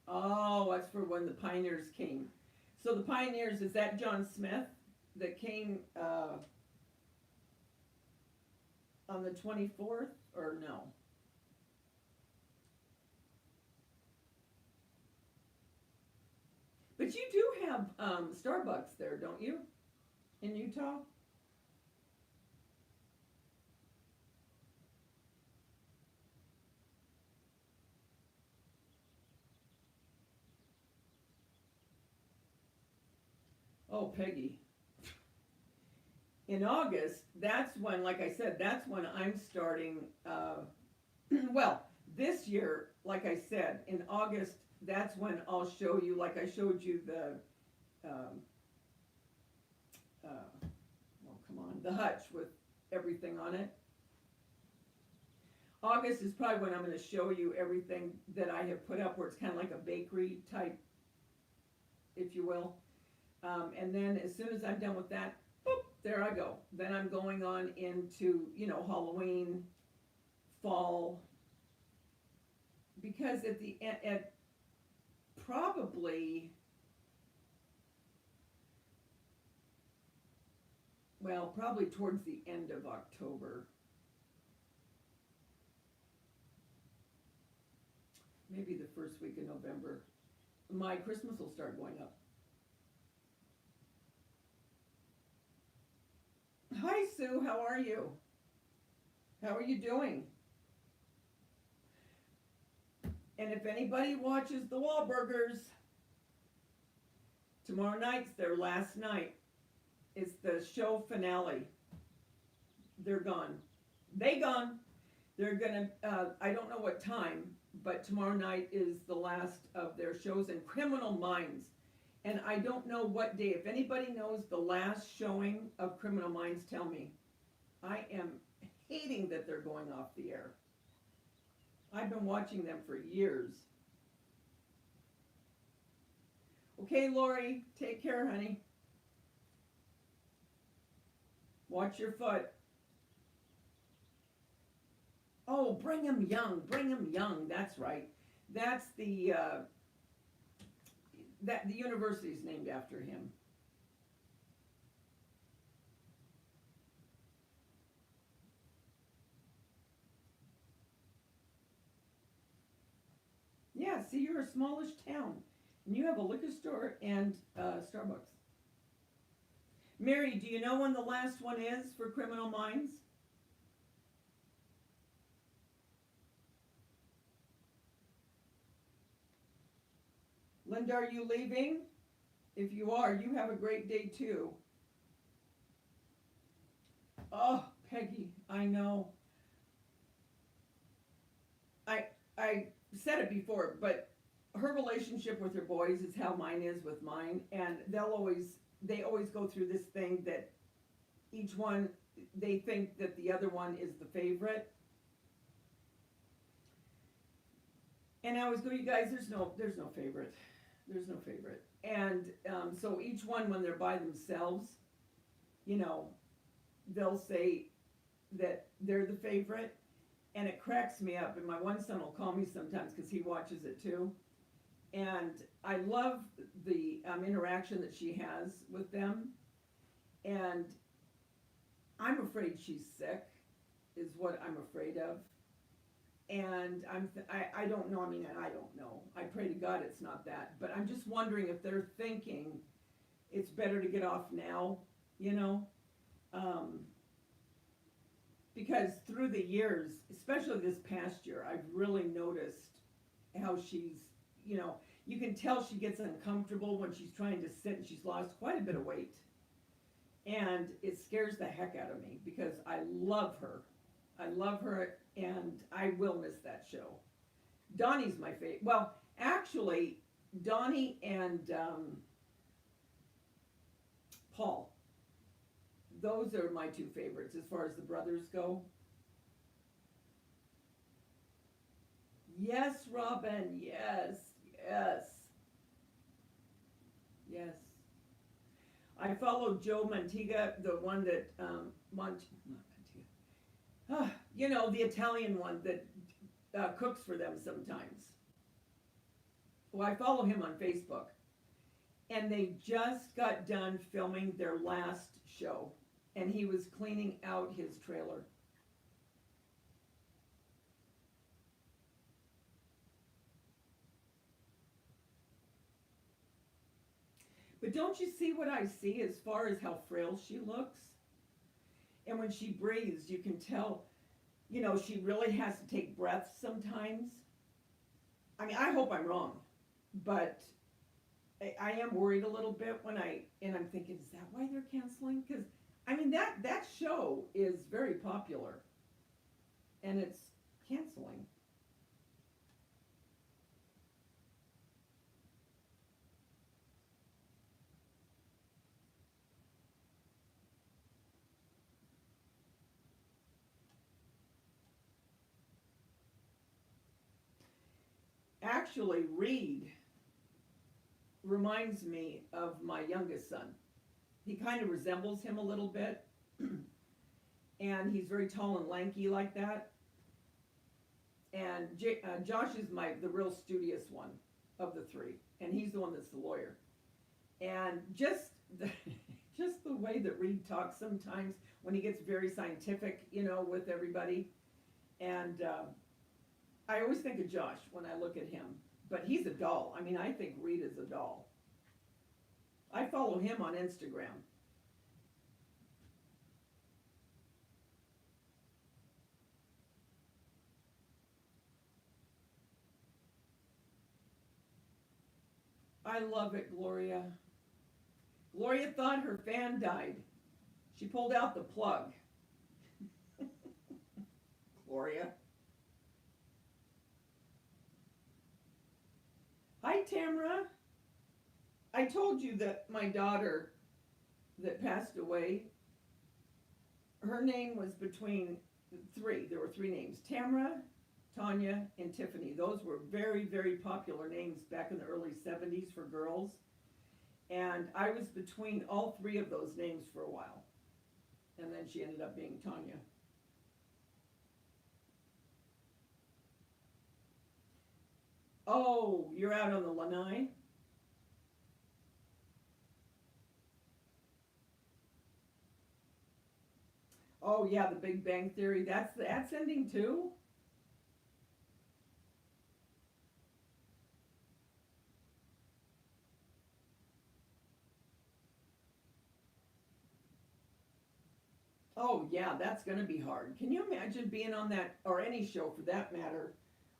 Oh, that's for when the pioneers came. So the pioneers, is that John Smith that came on the 24th, or no? But you do have Starbucks there, don't you? In Utah? Oh, Peggy. In August, that's when, like I said, that's when I'm starting, well, this year, like I said, in August, that's when I'll show you, like I showed you the, well, come on, the hutch with everything on it. August is probably when I'm going to show you everything that I have put up, where it's kind of like a bakery type, if you will. And then as soon as I'm done with that, boop, there I go. Then I'm going on into, Halloween, fall, because at probably, well, probably towards the end of October, maybe the first week of November, my Christmas will start going up. Hi, Sue, how are you? How are you doing? And if anybody watches the Wahlburgers, tomorrow night's their last night. It's the show finale. They're gone. They gone. They're gonna, I don't know what time, but tomorrow night is the last of their shows in Criminal Minds. And I don't know what day. If anybody knows the last showing of Criminal Minds, tell me. I am hating that they're going off the air. I've been watching them for years. Okay, Lori, take care, honey. Watch your foot. Oh, Brigham Young, Brigham Young, that's right. That's the university is named after him. Yeah, see, you're a smallish town, and you have a liquor store and Starbucks. Mary, do you know when the last one is for Criminal Minds? Linda, are you leaving? If you are, you have a great day too. Oh, Peggy, I know. I said it before, but her relationship with her boys is how mine is with mine, and they always go through this thing that each one, they think that the other one is the favorite. And I always go, you guys, there's no favorite. There's no favorite. And so each one, when they're by themselves, you know, they'll say that they're the favorite, and it cracks me up. And my one son will call me sometimes because he watches it too. And I love the interaction that she has with them. And I'm afraid she's sick, is what I'm afraid of. And I don't know. I mean, I don't know. I pray to God it's not that. But I'm just wondering if they're thinking it's better to get off now, you know? Um, because through the years, especially this past year, I've really noticed how she's, you know, you can tell she gets uncomfortable when she's trying to sit, and she's lost quite a bit of weight. And it scares the heck out of me because I love her. I love her, and I will miss that show. Donnie's my favorite. Well, actually, Donnie and Paul, those are my two favorites as far as the brothers go. Yes, Robin. Yes, yes, yes. I follow Joe Mantiga, the one that not Mantiga. You know, the Italian one that cooks for them sometimes. Well, I follow him on Facebook, and they just got done filming their last show, and he was cleaning out his trailer. But don't you see what I see as far as how frail she looks? And when she breathes, you can tell, you know, she really has to take breaths sometimes. I mean, I hope I'm wrong, but I am worried a little bit and I'm thinking, is that why they're canceling? Because, I mean, that show is very popular, and it's canceling. Actually, Reed reminds me of my youngest son. He kind of resembles him a little bit, and he's very tall and lanky like that. And Josh is the real studious one of the three, and he's the one that's the lawyer. And just the, just the way that Reed talks sometimes when he gets very scientific, you know, with everybody. And I always think of Josh when I look at him, but he's a doll. I mean, I think Reed is a doll. I follow him on Instagram. I love it, Gloria. Gloria thought her fan died. She pulled out the plug. Gloria. Hi, Tamra. I told you that my daughter that passed away, her name was between three. There were three names: Tamra, Tanya, and Tiffany. Those were very, very popular names back in the early 70s for girls. And I was between all three of those names for a while. And then she ended up being Tanya. Oh, you're out on the Lanai? Oh yeah, the Big Bang Theory. That's ending too? Oh yeah, that's gonna be hard. Can you imagine being on that, or any show for that matter,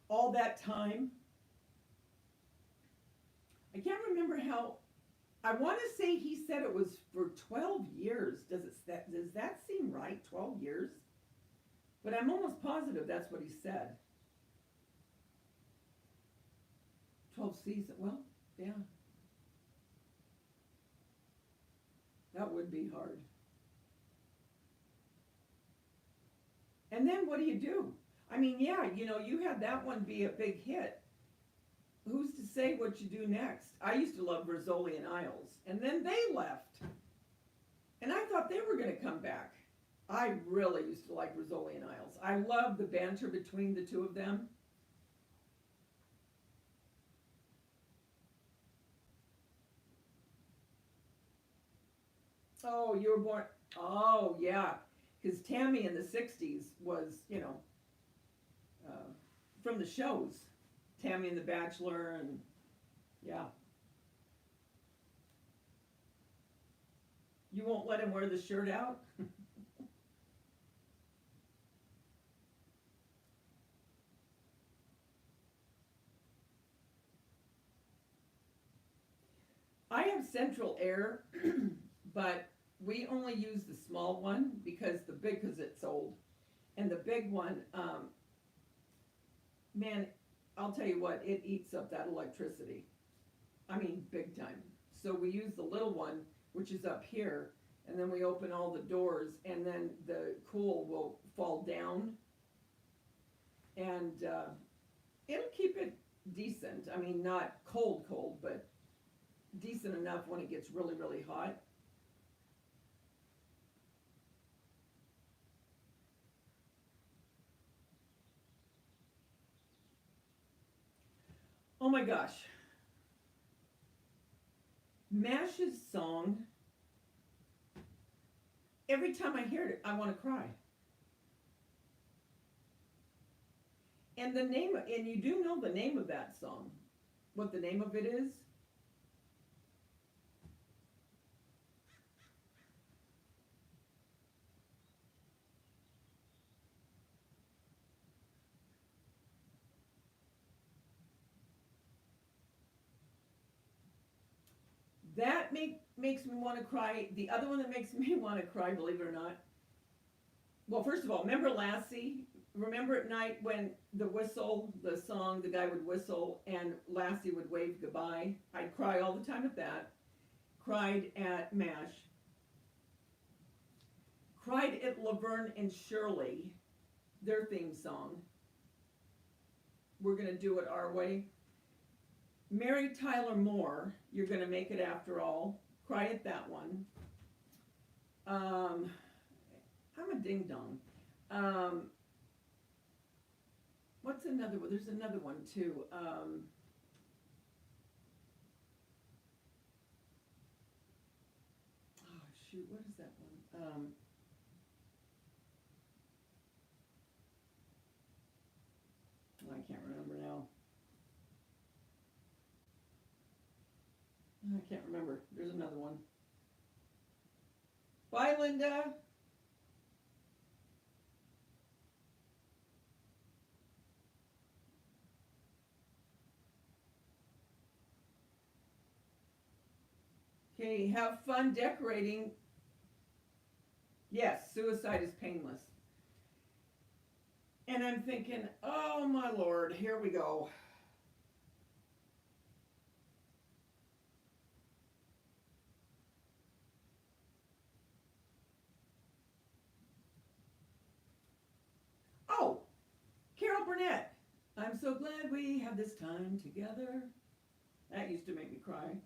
all that time? I can't remember how. I want to say he said it was for 12 years. Does that seem right? 12 years? But I'm almost positive that's what he said. 12 seasons. Well, yeah, that would be hard. And then what do you do? I mean, yeah, you know, you had that one be a big hit, who's to say what you do next? I used to love Rizzoli and Isles, and then they left. And I thought they were going to come back. I really used to like Rizzoli and Isles. I love the banter between the two of them. Oh, you were born. Oh, yeah. Because Tammy in the 60s was, uh, from the shows. Tammy and the Bachelor, and yeah. You won't let him wear the shirt out? I have central air, but we only use the small one because it's old. And the big one, man, I'll tell you what, it eats up that electricity. I mean, big time. So we use the little one, which is up here, and then we open all the doors, and then the cool will fall down, and it'll keep it decent. I mean, not cold, cold, but decent enough when it gets really, really hot. Oh my gosh. Mash's song, every time I hear it, I want to cry. And you do know the name of that song. What the name of it is? That makes me want to cry. The other one that makes me want to cry, believe it or not. Well, first of all, remember Lassie? Remember at night when the song, the guy would whistle and Lassie would wave goodbye? I'd cry all the time at that. Cried at MASH. Cried at Laverne and Shirley, their theme song. We're going to do it our way. Mary Tyler Moore, You're Gonna Make It After All. Cry at that one. I'm a ding dong. What's another one? There's another one too. Oh shoot, what is that one? I can't remember now. I can't remember. There's another one. Bye, Linda. Okay, have fun decorating. Yes, suicide is painless. And I'm thinking, oh my lord, here we go. Oh, Carol Burnett. I'm so glad we have this time together. That used to make me cry.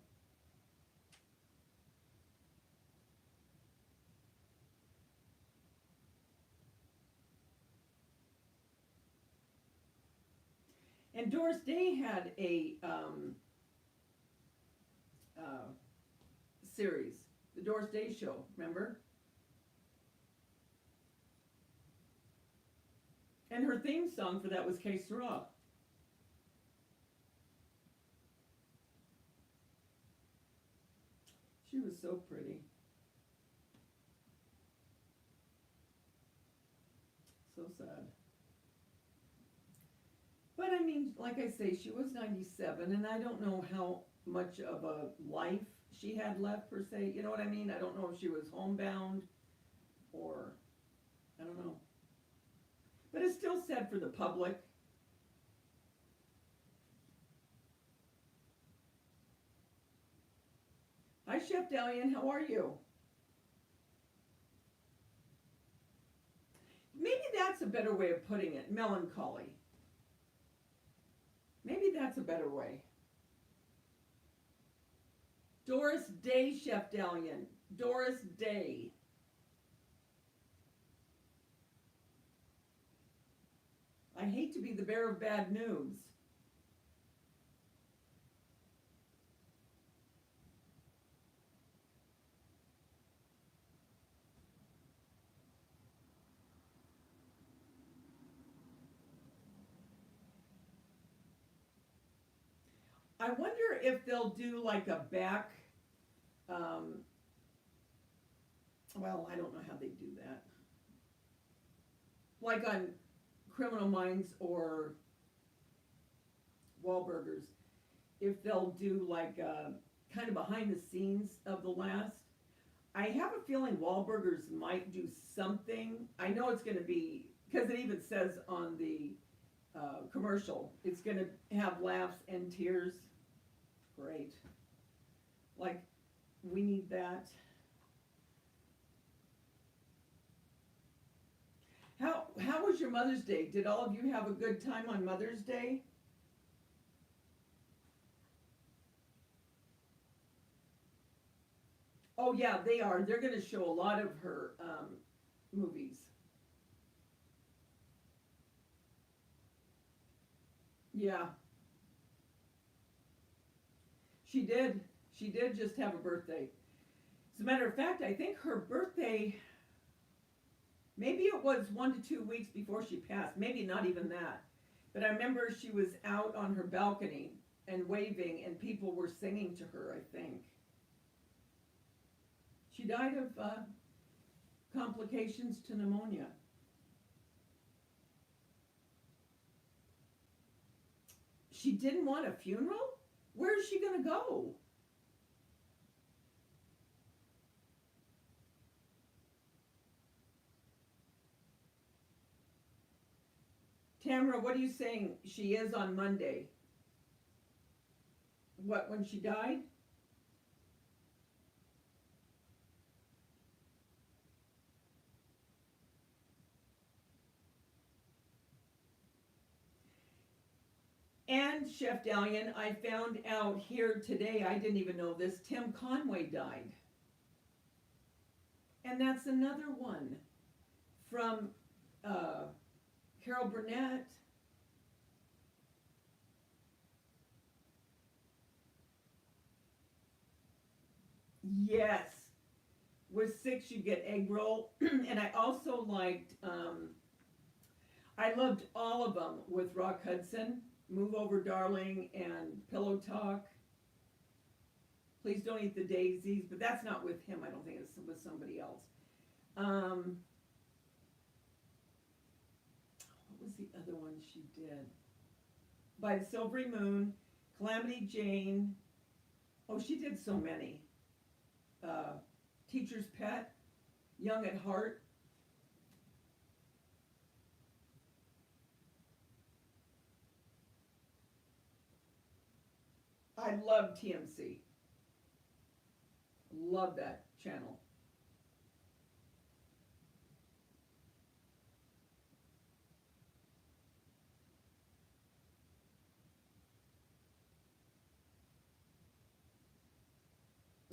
And Doris Day had a uh, series, the Doris Day Show, remember? And her theme song for that was Que Sera. She was so pretty. So sad. But I mean, like I say, she was 97, and I don't know how much of a life she had left, per se. You know what I mean? I don't know if she was homebound or, I don't know. But it's still sad for the public. Hi, Chef Dalian, how are you? Maybe that's a better way of putting it, melancholy. Maybe that's a better way. Doris Day, Chef Dalian. Doris Day. I hate to be the bearer of bad news. I wonder if they'll do like a back, um, well, I don't know how they do that. Like on Criminal Minds or Wahlburgers, if they'll do like kind of behind the scenes of the last. I have a feeling Wahlburgers might do something. I know it's going to be, because it even says on the commercial, it's going to have laughs and tears. Great. Like, we need that. How was your Mother's Day? Did all of you have a good time on Mother's Day? Oh yeah, they are. They're going to show a lot of her movies. Yeah, she did. She did just have a birthday. As a matter of fact, I think her birthday, maybe it was 1 to 2 weeks before she passed. Maybe not even that. But I remember she was out on her balcony and waving, and people were singing to her, I think. She died of complications to pneumonia. She didn't want a funeral? Where is she going to go? Tamara, what are you saying she is on Monday? What, when she died? And Chef Dalian, I found out here today, I didn't even know this, Tim Conway died. And that's another one from uh, Carol Burnett. Yes. With 6, you get egg roll. And I also liked, I loved all of them with Rock Hudson. Move Over Darling and Pillow Talk. Please Don't Eat the Daisies, but that's not with him. I don't think it's with somebody else. Um, what was the other one she did? By the Silvery Moon, Calamity Jane. Oh, she did so many. Uh, Teacher's Pet, Young at Heart. I love TMC. Love that channel.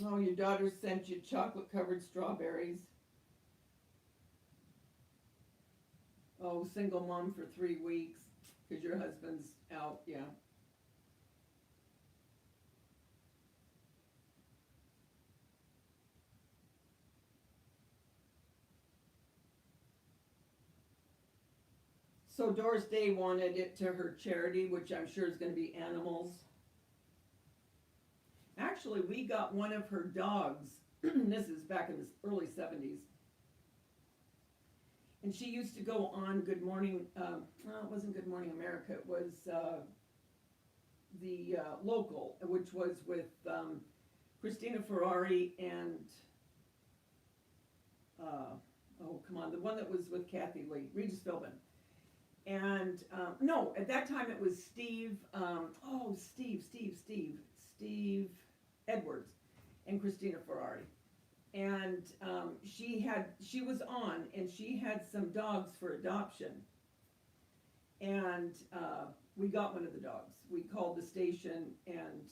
Oh, your daughter sent you chocolate covered strawberries. Oh, single mom for 3 weeks because your husband's out. Yeah. So Doris Day wanted it to her charity, which I'm sure is going to be animals. Actually, we got one of her dogs. This is back in the early 70s. And she used to go on Good Morning, well, it wasn't Good Morning America, it was the local, which was with Christina Ferrari and, oh, come on, the one that was with Kathy Lee, Regis Philbin. And, no, at that time it was Steve Edwards and Christina Ferrari. And she was on, and she had some dogs for adoption. And we got one of the dogs. We called the station and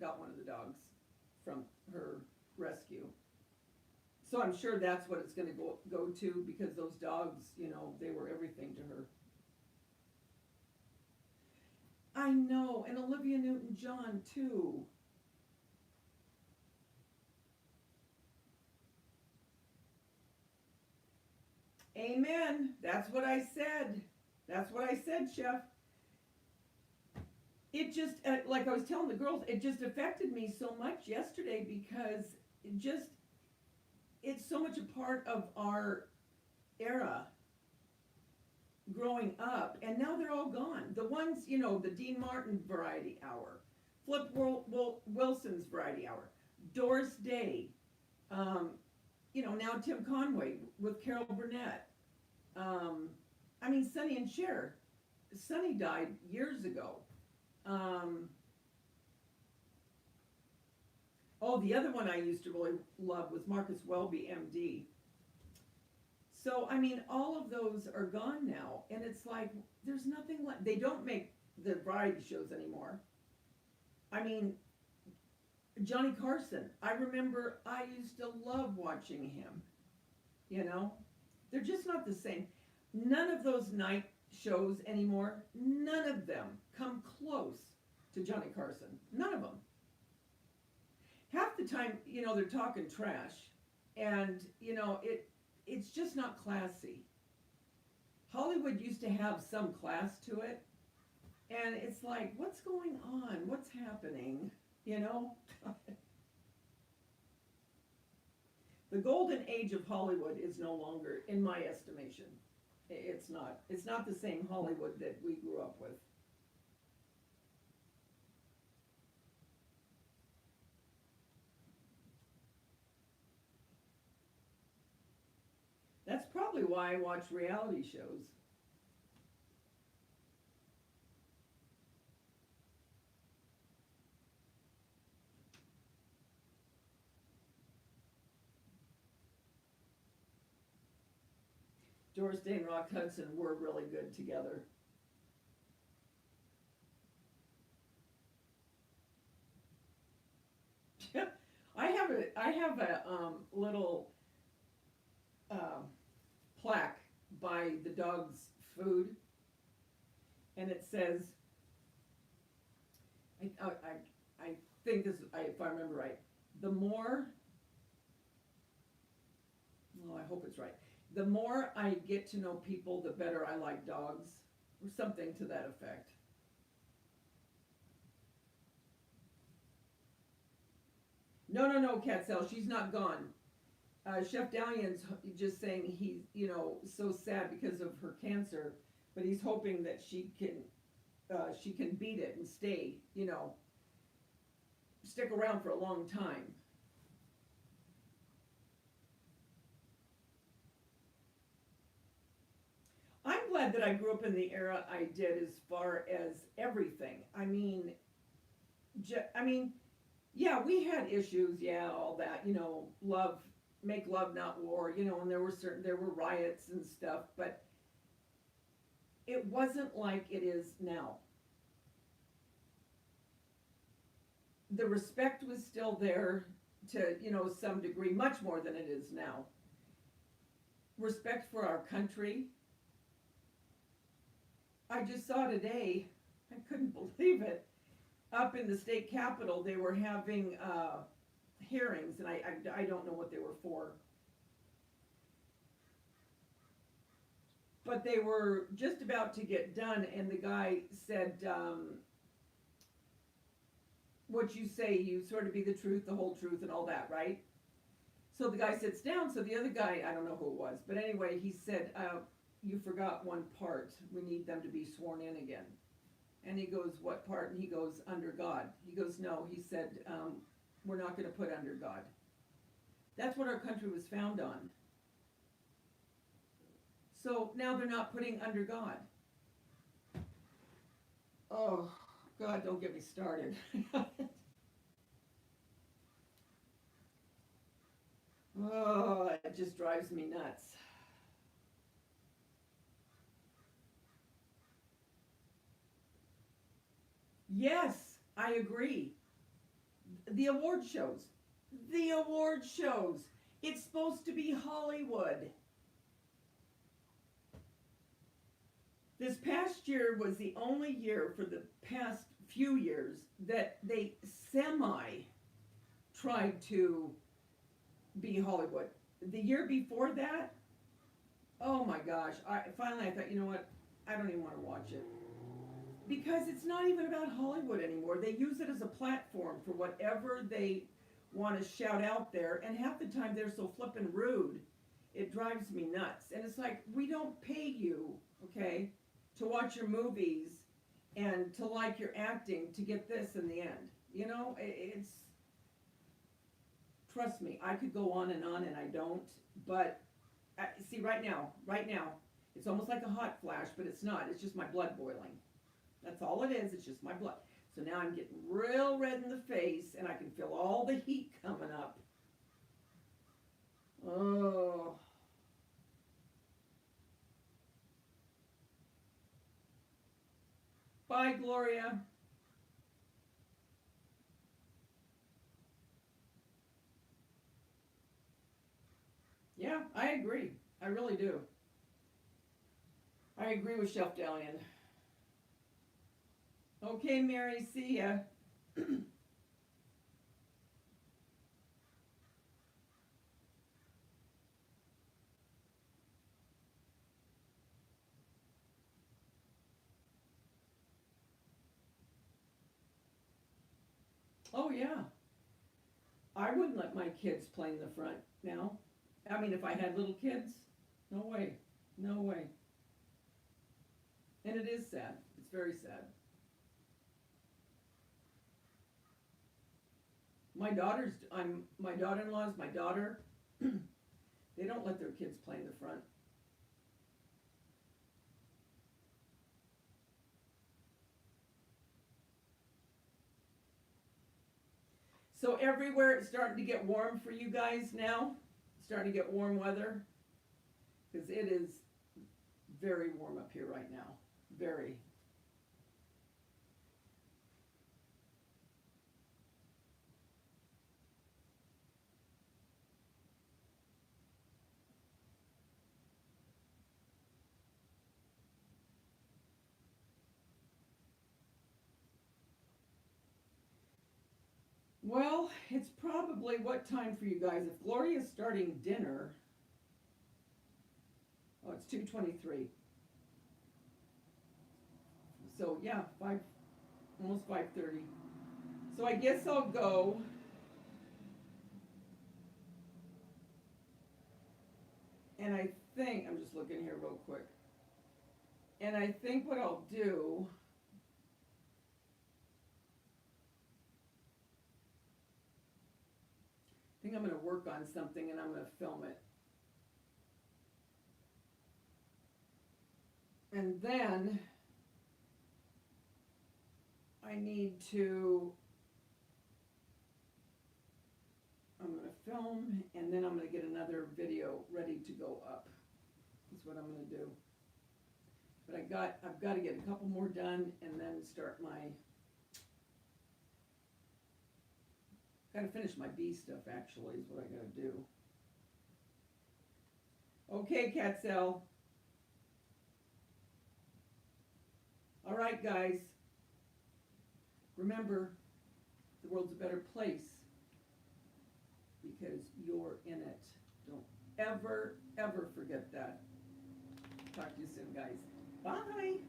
got one of the dogs from her rescue. So I'm sure that's what it's gonna go to, because those dogs, they were everything to her. I know, and Olivia Newton-John too. Amen. That's what I said. That's what I said, Chef. It just, like I was telling the girls, it just affected me so much yesterday, because it's so much a part of our era growing up, and now they're all gone. The ones, the Dean Martin Variety Hour, Flip Wilson's Variety Hour, Doris Day, now Tim Conway with Carol Burnett. Sonny and Cher. Sonny died years ago. The other one I used to really love was Marcus Welby, MD. So, all of those are gone now, and it's like, there's nothing like, they don't make the variety shows anymore. Johnny Carson, I remember I used to love watching him, They're just not the same. None of those night shows anymore, none of them come close to Johnny Carson. None of them. Half the time, they're talking trash, and, it's just not classy. Hollywood used to have some class to it, and it's like, what's going on? What's happening? The golden age of Hollywood is no longer, in my estimation. It's not. It's not the same Hollywood that we grew up with. That's probably why I watch reality shows. Doris Day and Rock Hudson were really good together. I have a little plaque by the dog's food, and it says, I think this, if I remember right, the more, well, I hope it's right. The more I get to know people, the better I like dogs, or something to that effect. No, Catsell, she's not gone. Chef Dalian's just saying he's, so sad because of her cancer, but he's hoping that she can beat it and stay, stick around for a long time. I'm glad that I grew up in the era I did, as far as everything. Yeah, we had issues, yeah, all that, love, make love, not war, and there were riots and stuff, but it wasn't like it is now. The respect was still there to, some degree, much more than it is now. Respect for our country. I just saw today, I couldn't believe it, up in the state capitol, they were having hearings, and I don't know what they were for. But they were just about to get done, and the guy said, what you say, you sort of be the truth, the whole truth, and all that, right? So the guy sits down, so the other guy, I don't know who it was, but anyway, he said, you forgot one part. We need them to be sworn in again. And he goes, what part? And he goes, under God. He goes, no. He said, we're not going to put under God. That's what our country was found on. So now they're not putting under God. Oh, God, don't get me started. Oh, it just drives me nuts. Yes, I agree. The award shows. the award shows. It's supposed to be Hollywood. This past year was the only year for the past few years that they tried to be Hollywood. The year before that, oh my gosh, I thought, you know what, I don't even want to watch it. Because it's not even about Hollywood anymore. They use it as a platform for whatever they want to shout out there, and half the time they're so flippin' rude, it drives me nuts. And it's like, we don't pay you, okay, to watch your movies and to like your acting to get this in the end. You know, it's, trust me, I could go on and I don't, but see, right now, it's almost like a hot flash, but it's not. It's just my blood boiling. That's all it is. It's just my blood. So now I'm getting real red in the face, and I can feel all the heat coming up. Oh. Bye, Gloria. Yeah, I agree. I really do. I agree with Chef Dalian. Okay, Mary, see ya. Oh, yeah. I wouldn't let my kids play in the front now. I mean, if I had little kids, no way. No way. And it is sad. It's very sad. My daughter-in-law's my daughter. They don't let their kids play in the front. So everywhere it's starting to get warm for you guys now. It's starting to get warm weather. Because it is very warm up here right now. Very. Well, it's probably what time for you guys? If Gloria's starting dinner, oh, it's 2:23. So yeah, almost 5:30. So I guess I'll go. And I think I'm just looking here real quick. And I think what I'll do. I think I'm going to work on something and I'm going to film it. And then I'm going to film, and then I'm going to get another video ready to go up. That's what I'm going to do. But I've got to get a couple more done and then start got to finish my bee stuff, actually, is what I got to do. Okay, Catsell. All right, guys. Remember, the world's a better place because you're in it. Don't ever, ever forget that. Talk to you soon, guys. Bye.